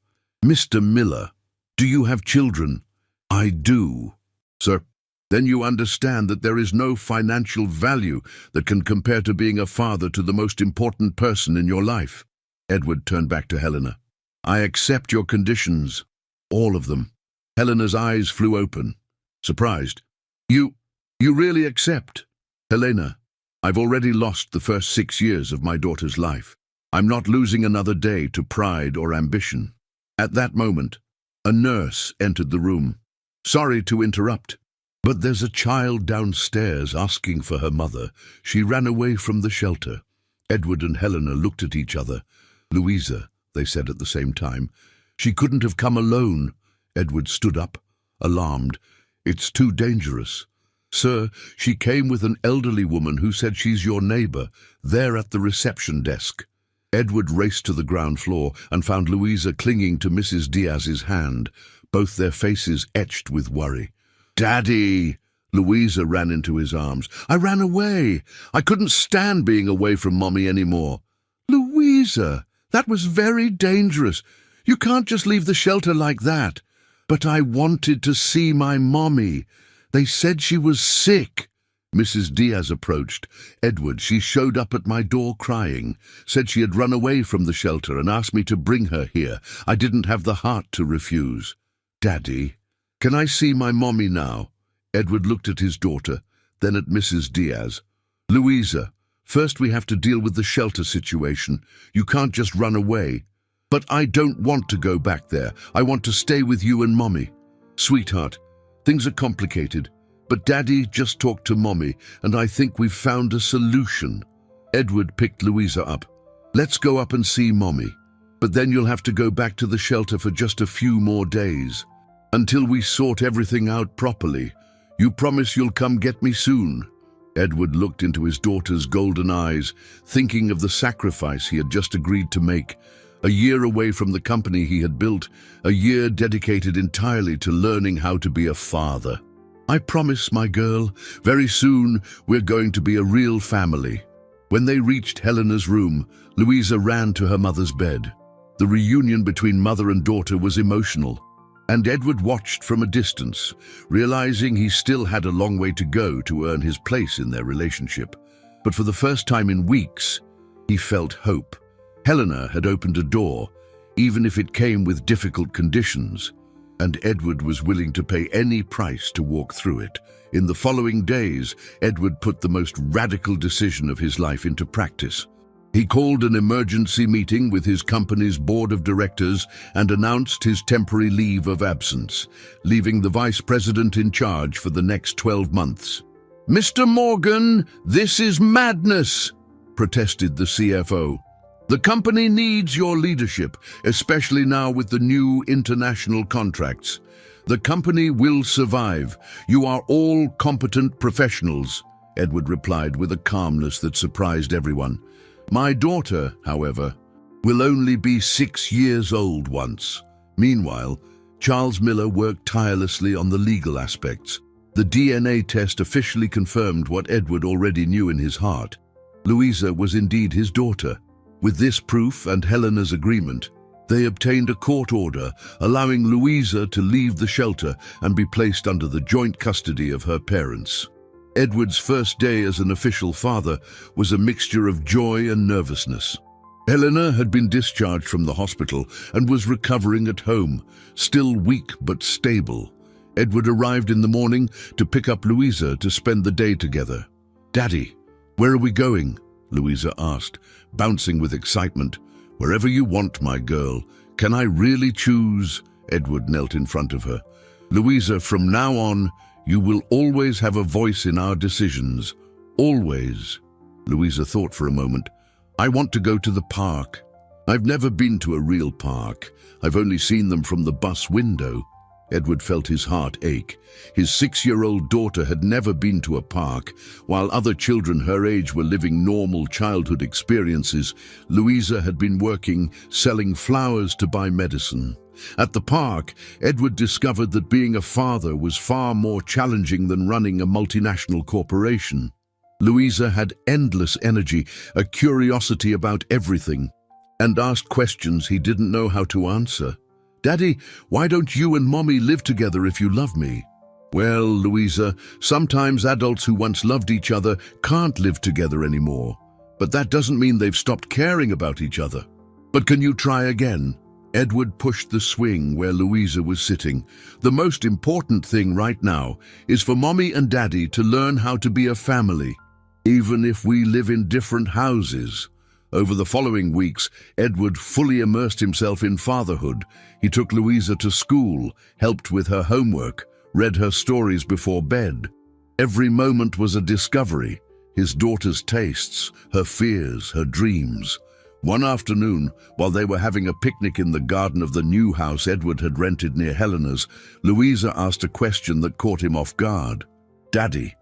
S1: Mr. Miller, do you have children? I do. Sir, then you understand that there is no financial value that can compare to being a father to the most important person in your life. Edward turned back to Helena. I accept your conditions. All of them. Helena's eyes flew open. Surprised. You really accept? Helena, I've already lost the first 6 years of my daughter's life. I'm not losing another day to pride or ambition. At that moment, a nurse entered the room. Sorry to interrupt, but there's a child downstairs asking for her mother. She ran away from the shelter. Edward and Helena looked at each other. Louisa, they said at the same time. She couldn't have come alone. Edward stood up, alarmed. It's too dangerous. Sir, she came with an elderly woman who said she's your neighbor, there at the reception desk. Edward raced to the ground floor and found Louisa clinging to Mrs. Diaz's hand, both their faces etched with worry. Daddy! Louisa ran into his arms. I ran away. I couldn't stand being away from Mommy anymore. Louisa, that was very dangerous. You can't just leave the shelter like that. But I wanted to see my Mommy. They said she was sick. Mrs. Diaz approached. "Edward, she showed up at my door crying, said she had run away from the shelter and asked me to bring her here. I didn't have the heart to refuse." "Daddy, can I see my mommy now?" Edward looked at his daughter, then at Mrs. Diaz. "Louisa, first we have to deal with the shelter situation. You can't just run away." "But I don't want to go back there. I want to stay with you and Mommy." "Sweetheart, things are complicated, but Daddy just talked to Mommy, and I think we've found a solution." Edward picked Louisa up. "Let's go up and see Mommy, but then you'll have to go back to the shelter for just a few more days, until we sort everything out properly. You promise you'll come get me soon?" Edward looked into his daughter's golden eyes, thinking of the sacrifice he had just agreed to make. A year away from the company he had built, a year dedicated entirely to learning how to be a father. "I promise, my girl, very soon we're going to be a real family." When they reached Helena's room, Louisa ran to her mother's bed. The reunion between mother and daughter was emotional, and Edward watched from a distance, realizing he still had a long way to go to earn his place in their relationship. But for the first time in weeks, he felt hope. Helena had opened a door, even if it came with difficult conditions, and Edward was willing to pay any price to walk through it. In the following days, Edward put the most radical decision of his life into practice. He called an emergency meeting with his company's board of directors and announced his temporary leave of absence, leaving the vice president in charge for the next 12 months. "Mr. Morgan, this is madness," protested the CFO. "The company needs your leadership, especially now with the new international contracts. The company will survive. You are all competent professionals," Edward replied with a calmness that surprised everyone. "My daughter, however, will only be 6 years old once." Meanwhile, Charles Miller worked tirelessly on the legal aspects. The DNA test officially confirmed what Edward already knew in his heart. Louisa was indeed his daughter. With this proof and Helena's agreement, they obtained a court order allowing Louisa to leave the shelter and be placed under the joint custody of her parents. Edward's first day as an official father was a mixture of joy and nervousness. Helena had been discharged from the hospital and was recovering at home, still weak but stable. Edward arrived in the morning to pick up Louisa to spend the day together. "Daddy, where are we going?" Louisa asked, bouncing with excitement. "Wherever you want, my girl. Can I really choose?" Edward knelt in front of her. "Louisa, from now on, you will always have a voice in our decisions. Always." Louisa thought for a moment. "I want to go to the park. I've never been to a real park. I've only seen them from the bus window." Edward felt his heart ache. His 6-year-old daughter had never been to a park. While other children her age were living normal childhood experiences, Louisa had been working, selling flowers to buy medicine. At the park, Edward discovered that being a father was far more challenging than running a multinational corporation. Louisa had endless energy, a curiosity about everything, and asked questions he didn't know how to answer. "Daddy, why don't you and Mommy live together if you love me?" "Well, Louisa, sometimes adults who once loved each other can't live together anymore. But that doesn't mean they've stopped caring about each other. But can you try again?" Edward pushed the swing where Louisa was sitting. "The most important thing right now is for Mommy and Daddy to learn how to be a family, even if we live in different houses." Over the following weeks, Edward fully immersed himself in fatherhood. He took Louisa to school, helped with her homework, read her stories before bed. Every moment was a discovery, his daughter's tastes, her fears, her dreams. One afternoon, while they were having a picnic in the garden of the new house Edward had rented near Helena's, Louisa asked a question that caught him off guard. "Daddy,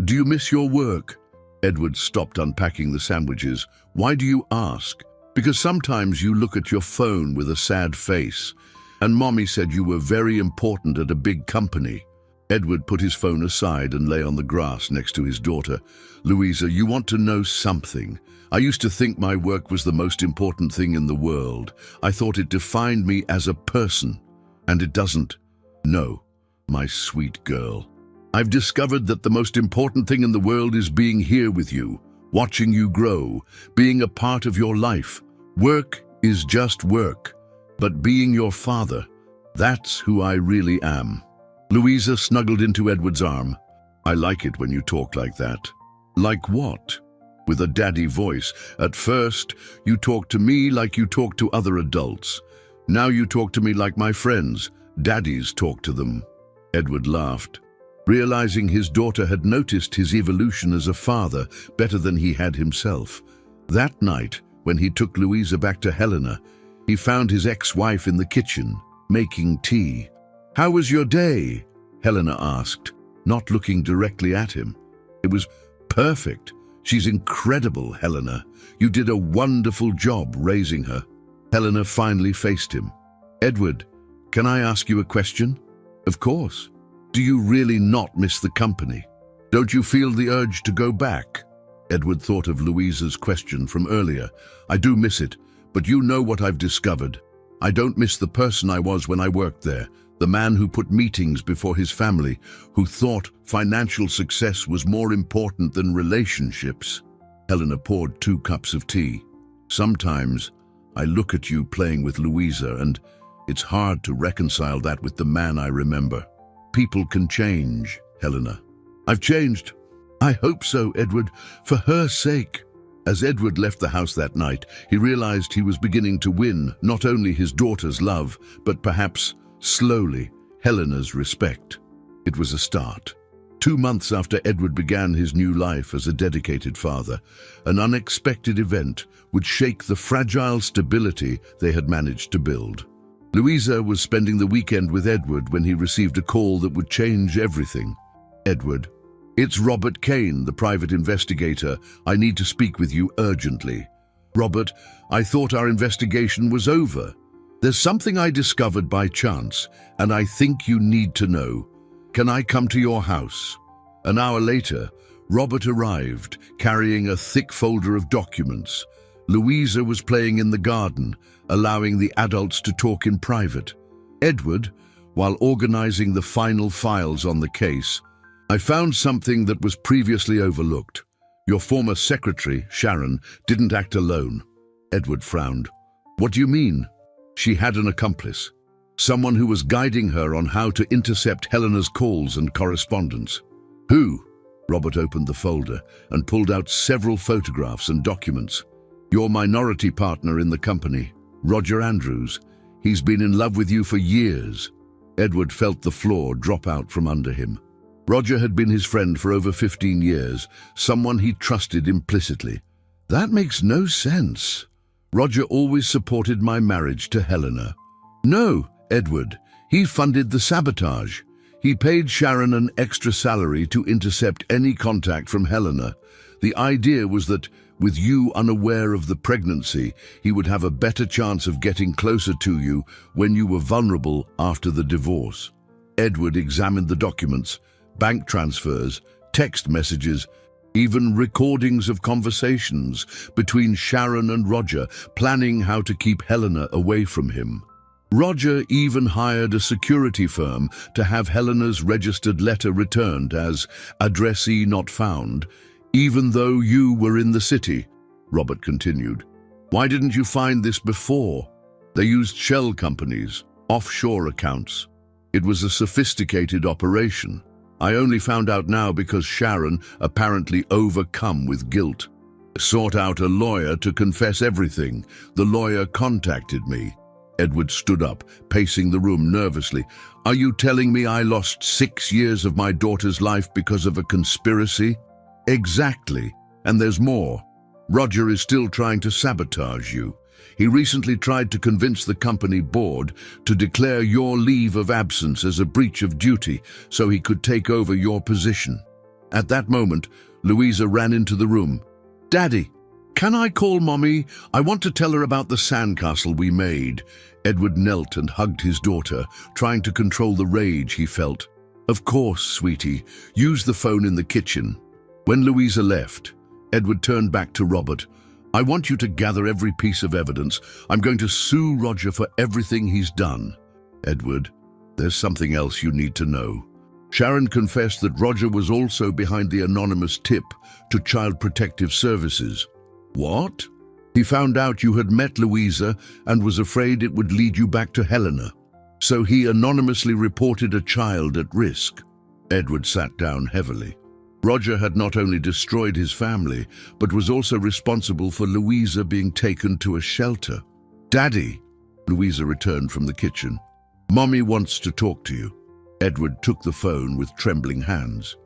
S1: do you miss your work?" Edward stopped unpacking the sandwiches. "Why do you ask?" "Because sometimes you look at your phone with a sad face, and Mommy said you were very important at a big company." Edward put his phone aside and lay on the grass next to his daughter. "Louisa, you want to know something? I used to think my work was the most important thing in the world. I thought it defined me as a person, and it doesn't. No, my sweet girl. I've discovered that the most important thing in the world is being here with you, watching you grow, being a part of your life. Work is just work, but being your father, that's who I really am." Louisa snuggled into Edward's arm. "I like it when you talk like that." "Like what?" With a daddy voice. "At first, you talked to me like you talk to other adults. Now you talk to me like my friends. Daddies talk to them." Edward laughed, realizing his daughter had noticed his evolution as a father better than he had himself. That night, when he took Louisa back to Helena, he found his ex-wife in the kitchen, making tea. "How was your day?" Helena asked, not looking directly at him. "It was perfect. She's incredible, Helena. You did a wonderful job raising her." Helena finally faced him. "Edward, can I ask you a question?" "Of course." "Do you really not miss the company? Don't you feel the urge to go back?" Edward thought of Louisa's question from earlier. "I do miss it, but you know what I've discovered. I don't miss the person I was when I worked there, the man who put meetings before his family, who thought financial success was more important than relationships." Helena poured 2 cups of tea. "Sometimes I look at you playing with Louisa, and it's hard to reconcile that with the man I remember." "People can change, Helena." "I've changed." "I hope so, Edward, for her sake." As Edward left the house that night, he realized he was beginning to win not only his daughter's love, but perhaps, slowly, Helena's respect. It was a start. 2 months after Edward began his new life as a dedicated father, an unexpected event would shake the fragile stability they had managed to build. Louisa was spending the weekend with Edward when he received a call that would change everything. "Edward, it's Robert Kane, the private investigator. I need to speak with you urgently." "Robert, I thought our investigation was over. There's something I discovered by chance, and I think you need to know. Can I come to your house?" An hour later, Robert arrived, carrying a thick folder of documents. Louisa was playing in the garden, allowing the adults to talk in private. "Edward, while organizing the final files on the case, I found something that was previously overlooked. Your former secretary, Sharon, didn't act alone." Edward frowned. "What do you mean?" "She had an accomplice. Someone who was guiding her on how to intercept Helena's calls and correspondence." "Who?" Robert opened the folder and pulled out several photographs and documents. "Your minority partner in the company, Roger Andrews. He's been in love with you for years." Edward felt the floor drop out from under him. Roger had been his friend for over 15 years, someone he trusted implicitly. "That makes no sense. Roger always supported my marriage to Helena." "No, Edward. He funded the sabotage. He paid Sharon an extra salary to intercept any contact from Helena. The idea was that, with you unaware of the pregnancy, he would have a better chance of getting closer to you when you were vulnerable after the divorce." Edward examined the documents, bank transfers, text messages, even recordings of conversations between Sharon and Roger, planning how to keep Helena away from him. Roger even hired a security firm to have Helena's registered letter returned as addressee not found, even though you were in the city, Robert continued. "Why didn't you find this before?" "They used shell companies, offshore accounts. It was a sophisticated operation. I only found out now because Sharon, apparently overcome with guilt, sought out a lawyer to confess everything. The lawyer contacted me." Edward stood up, pacing the room nervously. "Are you telling me I lost 6 years of my daughter's life because of a conspiracy?" "Exactly. And there's more. Roger is still trying to sabotage you. He recently tried to convince the company board to declare your leave of absence as a breach of duty so he could take over your position." At that moment, Louisa ran into the room. "Daddy, can I call Mommy? I want to tell her about the sandcastle we made." Edward knelt and hugged his daughter, trying to control the rage he felt. "Of course, sweetie. Use the phone in the kitchen." When Louisa left, Edward turned back to Robert. "I want you to gather every piece of evidence. I'm going to sue Roger for everything he's done." "Edward, there's something else you need to know. Sharon confessed that Roger was also behind the anonymous tip to Child Protective Services. What? He found out you had met Louisa and was afraid it would lead you back to Helena. So he anonymously reported a child at risk. Edward sat down heavily. Roger had not only destroyed his family, but was also responsible for Louisa being taken to a shelter. "Daddy," Louisa returned from the kitchen. "Mommy wants to talk to you." Edward took the phone with trembling hands.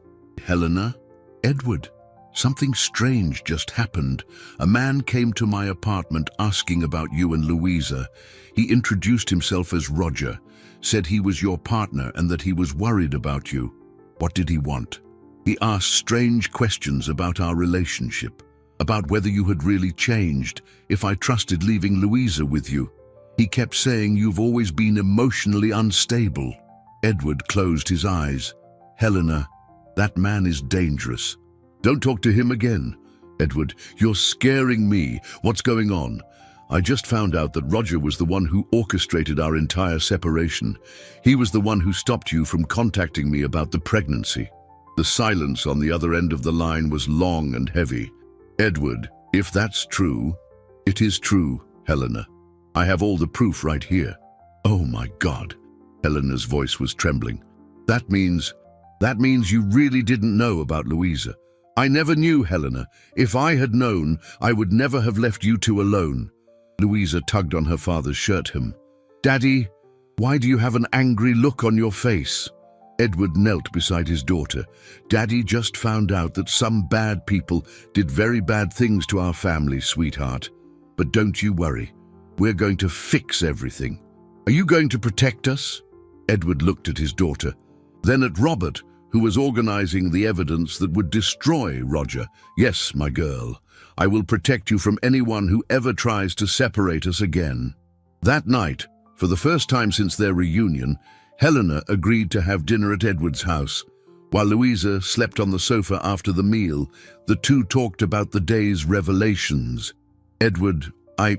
S1: "Helena?" "Edward, something strange just happened. A man came to my apartment asking about you and Louisa. He introduced himself as Roger, said he was your partner and that he was worried about you." "What did he want?" "He asked strange questions about our relationship, about whether you had really changed, if I trusted leaving Louisa with you. He kept saying you've always been emotionally unstable." Edward closed his eyes. "Helena, that man is dangerous." "Don't talk to him again." "Edward, you're scaring me. What's going on?" "I just found out that Roger was the one who orchestrated our entire separation. He was the one who stopped you from contacting me about the pregnancy." The silence on the other end of the line was long and heavy. "Edward, if that's true..." "It is true, Helena. I have all the proof right here." "Oh my God." Helena's voice was trembling. That means you really didn't know about Louisa." "I never knew, Helena. If I had known, I would never have left you two alone." Louisa tugged on her father's shirt hem. "Daddy, why do you have an angry look on your face?" Edward knelt beside his daughter. "Daddy just found out that some bad people did very bad things to our family, sweetheart. But don't you worry. We're going to fix everything. Are you going to protect us?" Edward looked at his daughter, then at Robert, who was organizing the evidence that would destroy Roger. "Yes, my girl. I will protect you from anyone who ever tries to separate us again." That night, for the first time since their reunion, Helena agreed to have dinner at Edward's house. While Louisa slept on the sofa after the meal, the two talked about the day's revelations. "Edward, I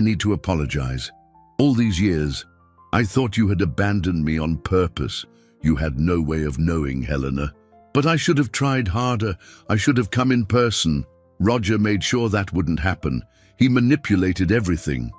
S1: need to apologize. All these years, I thought you had abandoned me on purpose. You had no way of knowing, Helena. But I should have tried harder. I should have come in person. Roger made sure that wouldn't happen. He manipulated everything."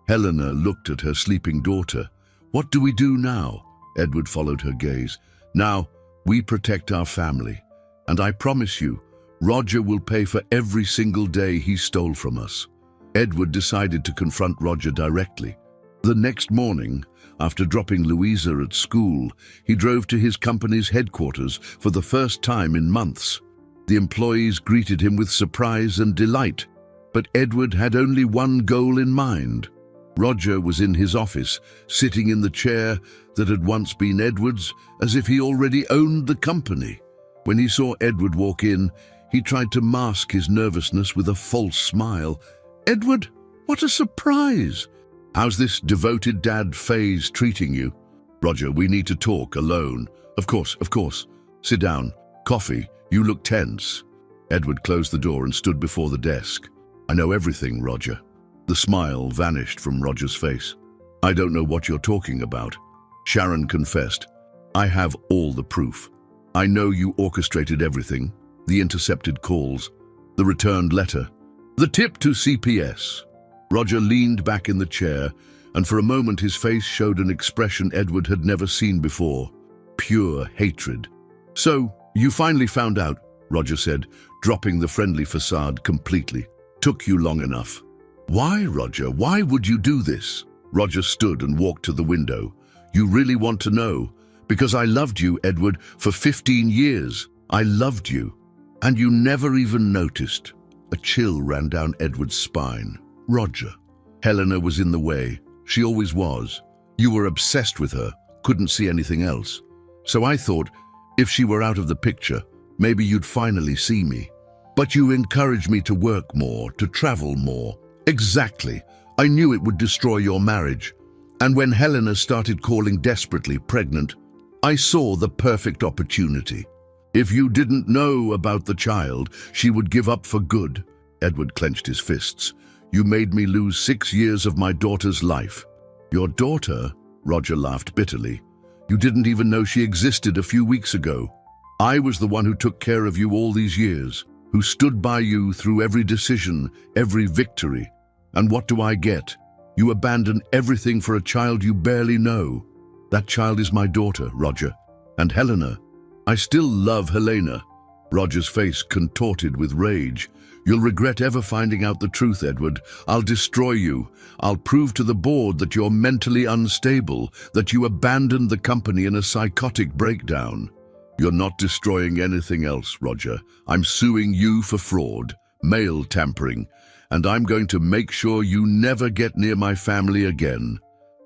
S1: Helena looked at her sleeping daughter. "What do we do now?" Edward followed her gaze. "Now, we protect our family. And I promise you, Roger will pay for every single day he stole from us." Edward decided to confront Roger directly. The next morning, after dropping Louisa at school, he drove to his company's headquarters for the first time in months. The employees greeted him with surprise and delight, but Edward had only one goal in mind. Roger was in his office, sitting in the chair that had once been Edward's, as if he already owned the company. When he saw Edward walk in, he tried to mask his nervousness with a false smile. "Edward, what a surprise! How's this devoted dad phase treating you?" "Roger, we need to talk alone." Of course. Sit down. Coffee. You look tense." Edward closed the door and stood before the desk. "I know everything, Roger." The smile vanished from Roger's face. "I don't know what you're talking about." Sharon confessed. "I have all the proof. I know you orchestrated everything. The intercepted calls, the returned letter, the tip to CPS." Roger leaned back in the chair, and for a moment his face showed an expression Edward had never seen before. Pure hatred. "So, you finally found out," Roger said, dropping the friendly facade completely. "Took you long enough." "Why, Roger? Why would you do this?" Roger stood and walked to the window. "You really want to know? Because I loved you, Edward, for 15 years. I loved you. And you never even noticed." A chill ran down Edward's spine. "Roger." "Helena was in the way. She always was. You were obsessed with her, couldn't see anything else. So I thought, if she were out of the picture, maybe you'd finally see me. But you encouraged me to work more, to travel more." "Exactly. I knew it would destroy your marriage. And when Helena started calling desperately pregnant, I saw the perfect opportunity. If you didn't know about the child, she would give up for good." Edward clenched his fists. "You made me lose 6 years of my daughter's life." "Your daughter?" Roger laughed bitterly. You didn't even know she existed a few weeks ago. I was the one who took care of you all these years, who stood by you through every decision, every victory. And what do I get? You abandon everything for a child you barely know. That child is my daughter, Roger. And Helena. I still love Helena. Roger's face contorted with rage. You'll regret ever finding out the truth, Edward. I'll destroy you. I'll prove to the board that you're mentally unstable, that you abandoned the company in a psychotic breakdown. You're not destroying anything else, Roger. I'm suing you for fraud, mail tampering, and I'm going to make sure you never get near my family again.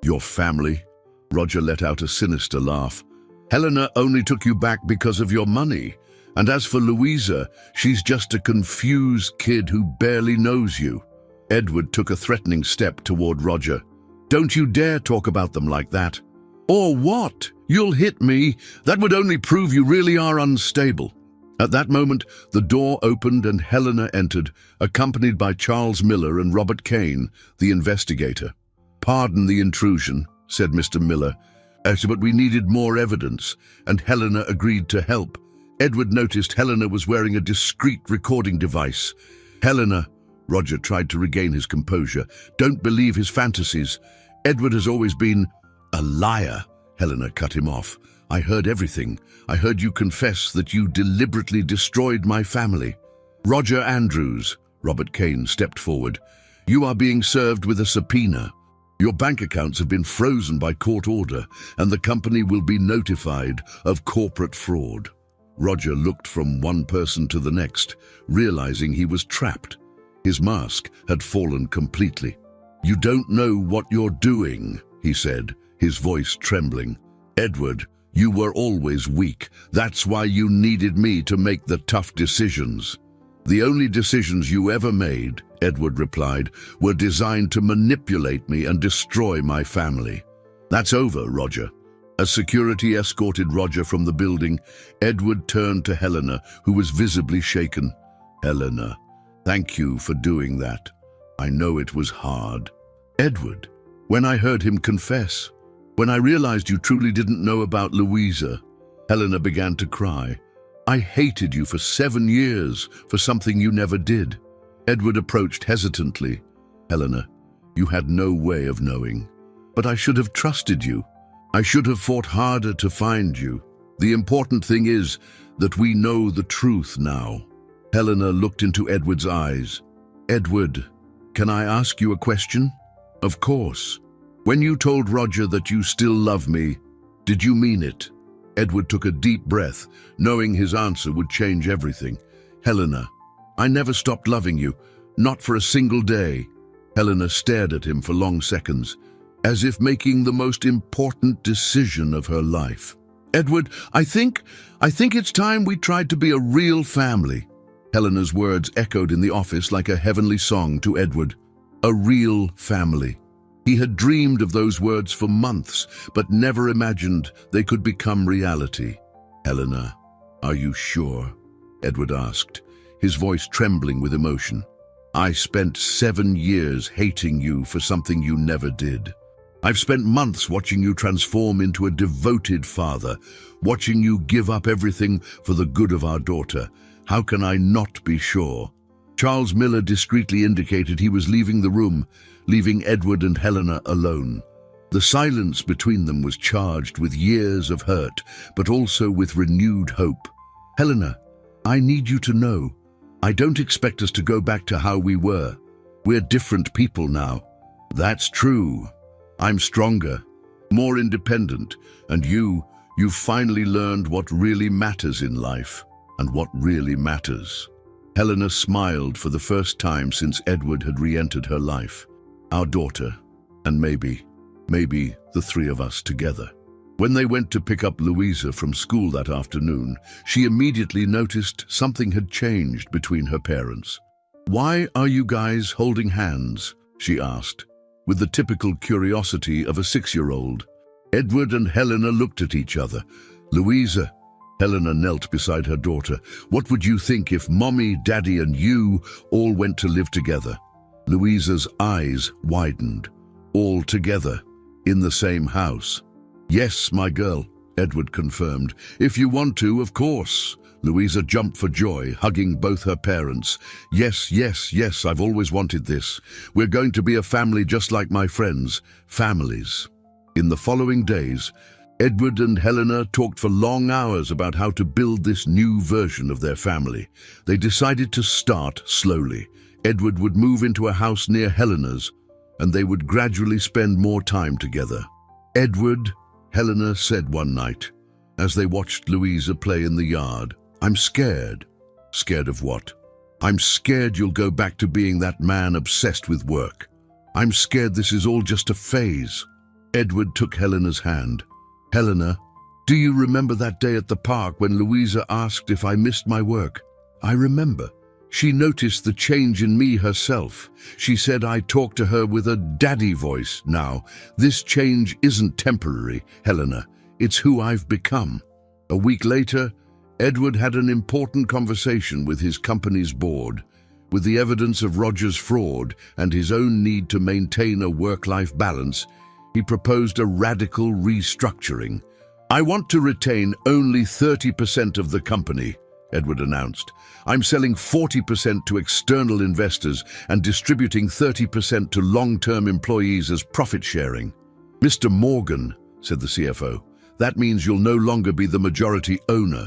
S1: Your family? Roger let out a sinister laugh. Helena only took you back because of your money. And as for Louisa, she's just a confused kid who barely knows you. Edward took a threatening step toward Roger. Don't you dare talk about them like that. Or what? You'll hit me. That would only prove you really are unstable. At that moment, the door opened and Helena entered, accompanied by Charles Miller and Robert Kane, the investigator. Pardon the intrusion, said Mr. Miller, but we needed more evidence, and Helena agreed to help. Edward noticed Helena was wearing a discreet recording device. Helena, Roger tried to regain his composure, don't believe his fantasies. Edward has always been a liar. Helena cut him off. I heard everything. I heard you confess that you deliberately destroyed my family. Roger Andrews, Robert Kane stepped forward. You are being served with a subpoena. Your bank accounts have been frozen by court order, and the company will be notified of corporate fraud. Roger looked from one person to the next, realizing he was trapped. His mask had fallen completely. You don't know what you're doing, he said, his voice trembling. Edward, you were always weak. That's why you needed me to make the tough decisions. The only decisions you ever made, Edward replied, were designed to manipulate me and destroy my family. That's over, Roger. As security escorted Roger from the building, Edward turned to Helena, who was visibly shaken. Helena, thank you for doing that. I know it was hard. Edward, when I heard him confess, when I realized you truly didn't know about Louisa, Helena began to cry. I hated you for 7 years for something you never did. Edward approached hesitantly. Helena, you had no way of knowing, but I should have trusted you. I should have fought harder to find you. The important thing is that we know the truth now. Helena looked into Edward's eyes. Edward, can I ask you a question? Of course. When you told Roger that you still love me, did you mean it? Edward took a deep breath, knowing his answer would change everything. Helena, I never stopped loving you, not for a single day. Helena stared at him for long seconds, as if making the most important decision of her life. Edward, I think it's time we tried to be a real family. Helena's words echoed in the office like a heavenly song to Edward. A real family. He had dreamed of those words for months, but never imagined they could become reality. Helena, are you sure? Edward asked, his voice trembling with emotion. I spent 7 years hating you for something you never did. I've spent months watching you transform into a devoted father, watching you give up everything for the good of our daughter. How can I not be sure? Charles Miller discreetly indicated he was leaving the room, leaving Edward and Helena alone. The silence between them was charged with years of hurt, but also with renewed hope. Helena, I need you to know, I don't expect us to go back to how we were. We're different people now. That's true. I'm stronger, more independent, and you've finally learned what really matters in life, and what really matters. Helena smiled for the first time since Edward had re-entered her life. Our daughter, and maybe the 3 of us together. When they went to pick up Louisa from school that afternoon, she immediately noticed something had changed between her parents. Why are you guys holding hands? She asked, with the typical curiosity of a 6-year-old. Edward and Helena looked at each other. Louisa, Helena knelt beside her daughter. What would you think if Mommy, Daddy, and you all went to live together? Louisa's eyes widened. All together, in the same house. Yes, my girl, Edward confirmed. If you want to, of course. Louisa jumped for joy, hugging both her parents. Yes, yes, yes, I've always wanted this. We're going to be a family just like my friends. Families. In the following days, Edward and Helena talked for long hours about how to build this new version of their family. They decided to start slowly. Edward would move into a house near Helena's, and they would gradually spend more time together. Edward, Helena said one night, as they watched Louisa play in the yard, I'm scared. Scared of what? I'm scared you'll go back to being that man obsessed with work. I'm scared this is all just a phase. Edward took Helena's hand. Helena, do you remember that day at the park when Louisa asked if I missed my work? I remember. She noticed the change in me herself. She said I talk to her with a daddy voice now. This change isn't temporary, Helena. It's who I've become. A week later, Edward had an important conversation with his company's board. With the evidence of Roger's fraud and his own need to maintain a work-life balance, he proposed a radical restructuring. I want to retain only 30% of the company, Edward announced. I'm selling 40% to external investors and distributing 30% to long-term employees as profit sharing. Mr. Morgan, said the CFO, that means you'll no longer be the majority owner.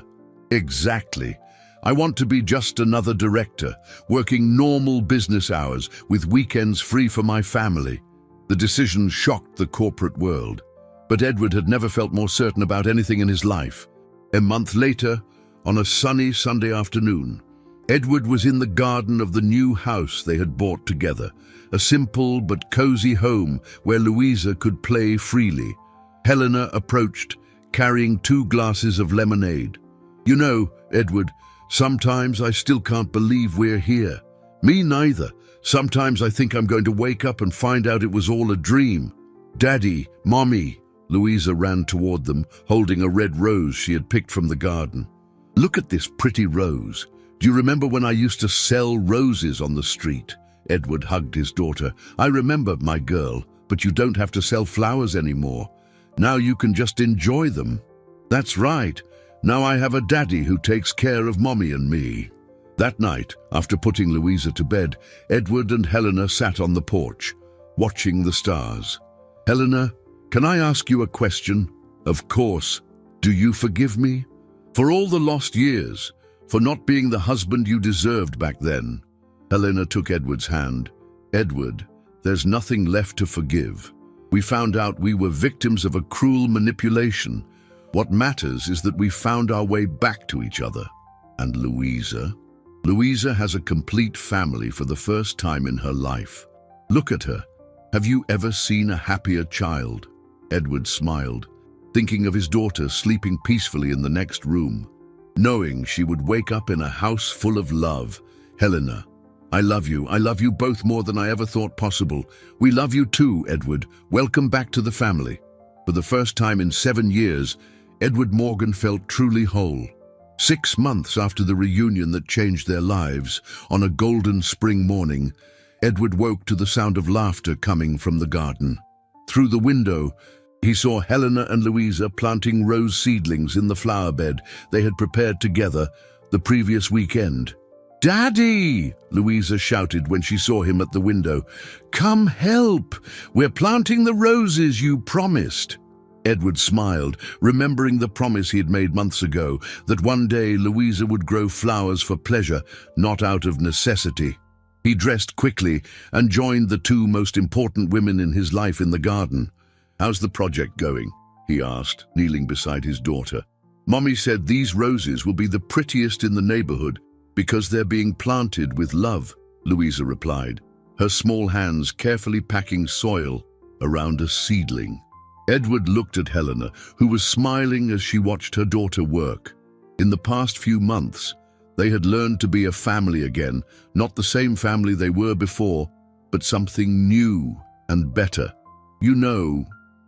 S1: Exactly. I want to be just another director, working normal business hours with weekends free for my family. The decision shocked the corporate world, but Edward had never felt more certain about anything in his life. A month later, on a sunny Sunday afternoon, Edward was in the garden of the new house they had bought together, a simple but cozy home where Louisa could play freely. Helena approached, carrying 2 glasses of lemonade. You know, Edward, sometimes I still can't believe we're here. Me neither. Sometimes I think I'm going to wake up and find out it was all a dream. Daddy, Mommy. Louisa ran toward them, holding a red rose she had picked from the garden. Look at this pretty rose. Do you remember when I used to sell roses on the street? Edward hugged his daughter. I remember, my girl, but you don't have to sell flowers anymore. Now you can just enjoy them. That's right. Now I have a daddy who takes care of Mommy and me. That night, after putting Louisa to bed, Edward and Helena sat on the porch, watching the stars. Helena, can I ask you a question? Of course. Do you forgive me? For all the lost years, for not being the husband you deserved back then. Helena took Edward's hand. Edward, there's nothing left to forgive. We found out we were victims of a cruel manipulation. What matters is that we found our way back to each other. And Louisa? Louisa has a complete family for the first time in her life. Look at her. Have you ever seen a happier child? Edward smiled, thinking of his daughter sleeping peacefully in the next room, knowing she would wake up in a house full of love. Helena, I love you. I love you both more than I ever thought possible. We love you too, Edward. Welcome back to the family. For the first time in 7 years, Edward Morgan felt truly whole. 6 months after the reunion that changed their lives, on a golden spring morning, Edward woke to the sound of laughter coming from the garden. Through the window, he saw Helena and Louisa planting rose seedlings in the flower bed they had prepared together the previous weekend. "Daddy!" Louisa shouted when she saw him at the window. "Come help! We're planting the roses you promised." Edward smiled, remembering the promise he had made months ago, that one day Louisa would grow flowers for pleasure, not out of necessity. He dressed quickly and joined the 2 most important women in his life in the garden. "How's the project going?" he asked, kneeling beside his daughter. "Mommy said these roses will be the prettiest in the neighborhood because they're being planted with love," Louisa replied, her small hands carefully packing soil around a seedling. Edward looked at Helena, who was smiling as she watched her daughter work. In the past few months, they had learned to be a family again, not the same family they were before, but something new and better. "You know,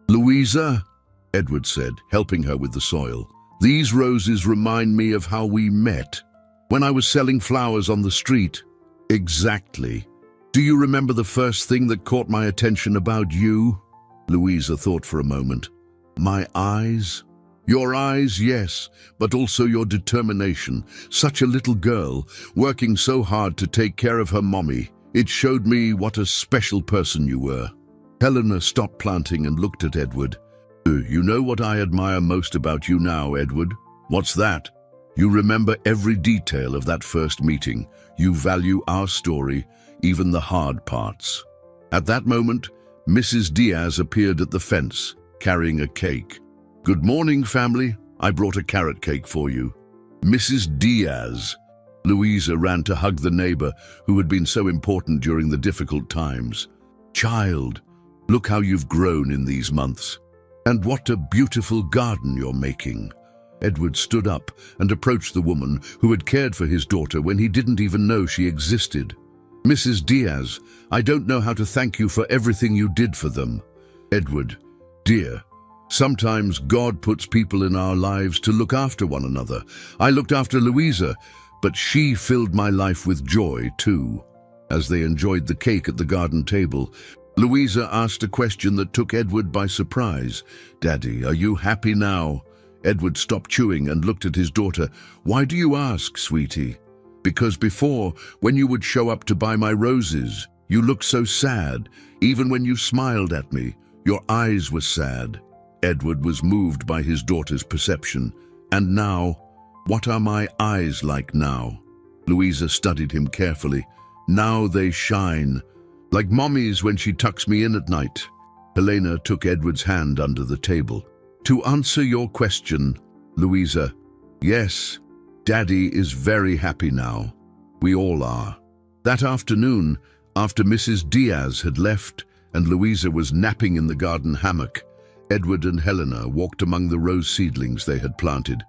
S1: Louisa," Edward said, helping her with the soil, "these roses remind me of how we met, when I was selling flowers on the street." "Exactly. Do you remember the first thing that caught my attention about you?" Louisa thought for a moment. My eyes? Your eyes, yes, but also your determination. Such a little girl, working so hard to take care of her mommy. It showed me what a special person you were. Helena stopped planting and looked at Edward. You know what I admire most about you now, Edward? What's that? You remember every detail of that first meeting. You value our story, even the hard parts. At that moment, Mrs. Diaz appeared at the fence, carrying a cake. Good morning, family. I brought a carrot cake for you. Mrs. Diaz. Louisa ran to hug the neighbor who had been so important during the difficult times. Child, look how you've grown in these months. And what a beautiful garden you're making. Edward stood up and approached the woman who had cared for his daughter when he didn't even know she existed. Mrs. Diaz, I don't know how to thank you for everything you did for them. Edward, dear, sometimes God puts people in our lives to look after one another. I looked after Louisa, but she filled my life with joy too. As they enjoyed the cake at the garden table, Louisa asked a question that took Edward by surprise. Daddy, are you happy now? Edward stopped chewing and looked at his daughter. Why do you ask, sweetie? Because before, when you would show up to buy my roses, you looked so sad. Even when you smiled at me, your eyes were sad. Edward was moved by his daughter's perception. And now, what are my eyes like now? Louisa studied him carefully. Now they shine. Like Mommy's when she tucks me in at night. Helena took Edward's hand under the table. To answer your question, Louisa, yes, Daddy is very happy now. We all are. That afternoon, after Mrs. Diaz had left and Louisa was napping in the garden hammock, Edward and Helena walked among the rose seedlings they had planted.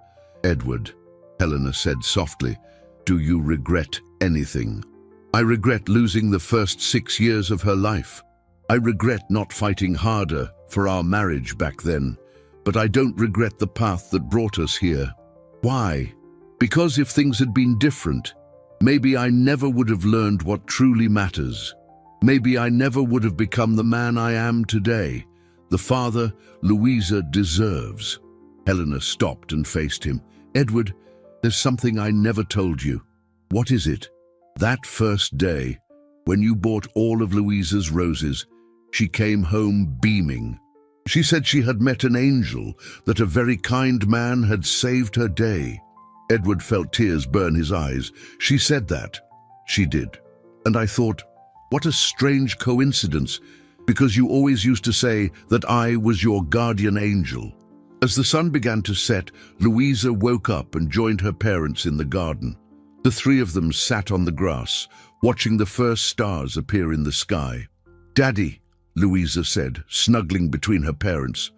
S1: Edward, Helena said softly, do you regret anything? I regret losing the first 6 years of her life. I regret not fighting harder for our marriage back then, but I don't regret the path that brought us here. Why? Because if things had been different, maybe I never would have learned what truly matters. Maybe I never would have become the man I am today, the father Louisa deserves. Helena stopped and faced him. Edward, there's something I never told you. What is it? That first day, when you bought all of Louisa's roses, she came home beaming. She said she had met an angel, that a very kind man had saved her day. Edward felt tears burn his eyes. She said that. She did. And I thought, what a strange coincidence, because you always used to say that I was your guardian angel. As the sun began to set, Louisa woke up and joined her parents in the garden. The three of them sat on the grass, watching the first stars appear in the sky. Daddy, Louisa said, snuggling between her parents.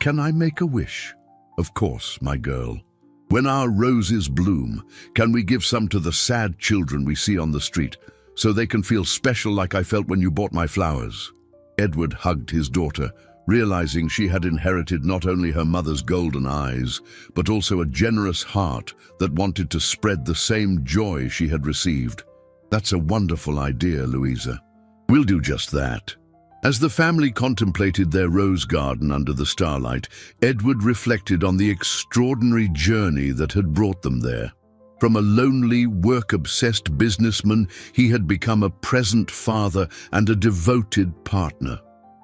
S1: Can I make a wish? Of course, my girl. When our roses bloom, can we give some to the sad children we see on the street, so they can feel special like I felt when you bought my flowers? Edward hugged his daughter, realizing she had inherited not only her mother's golden eyes, but also a generous heart that wanted to spread the same joy she had received. That's a wonderful idea, Louisa. We'll do just that. As the family contemplated their rose garden under the starlight, Edward reflected on the extraordinary journey that had brought them there. From a lonely, work-obsessed businessman, he had become a present father and a devoted partner.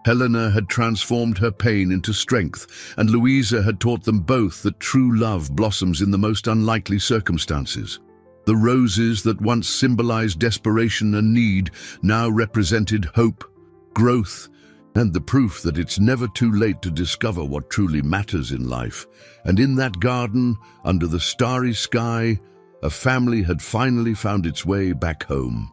S1: Helena had transformed her pain into strength, and Louisa had taught them both that true love blossoms in the most unlikely circumstances. The roses that once symbolized desperation and need now represented hope, growth, and the proof that it's never too late to discover what truly matters in life. And in that garden, under the starry sky, a family had finally found its way back home.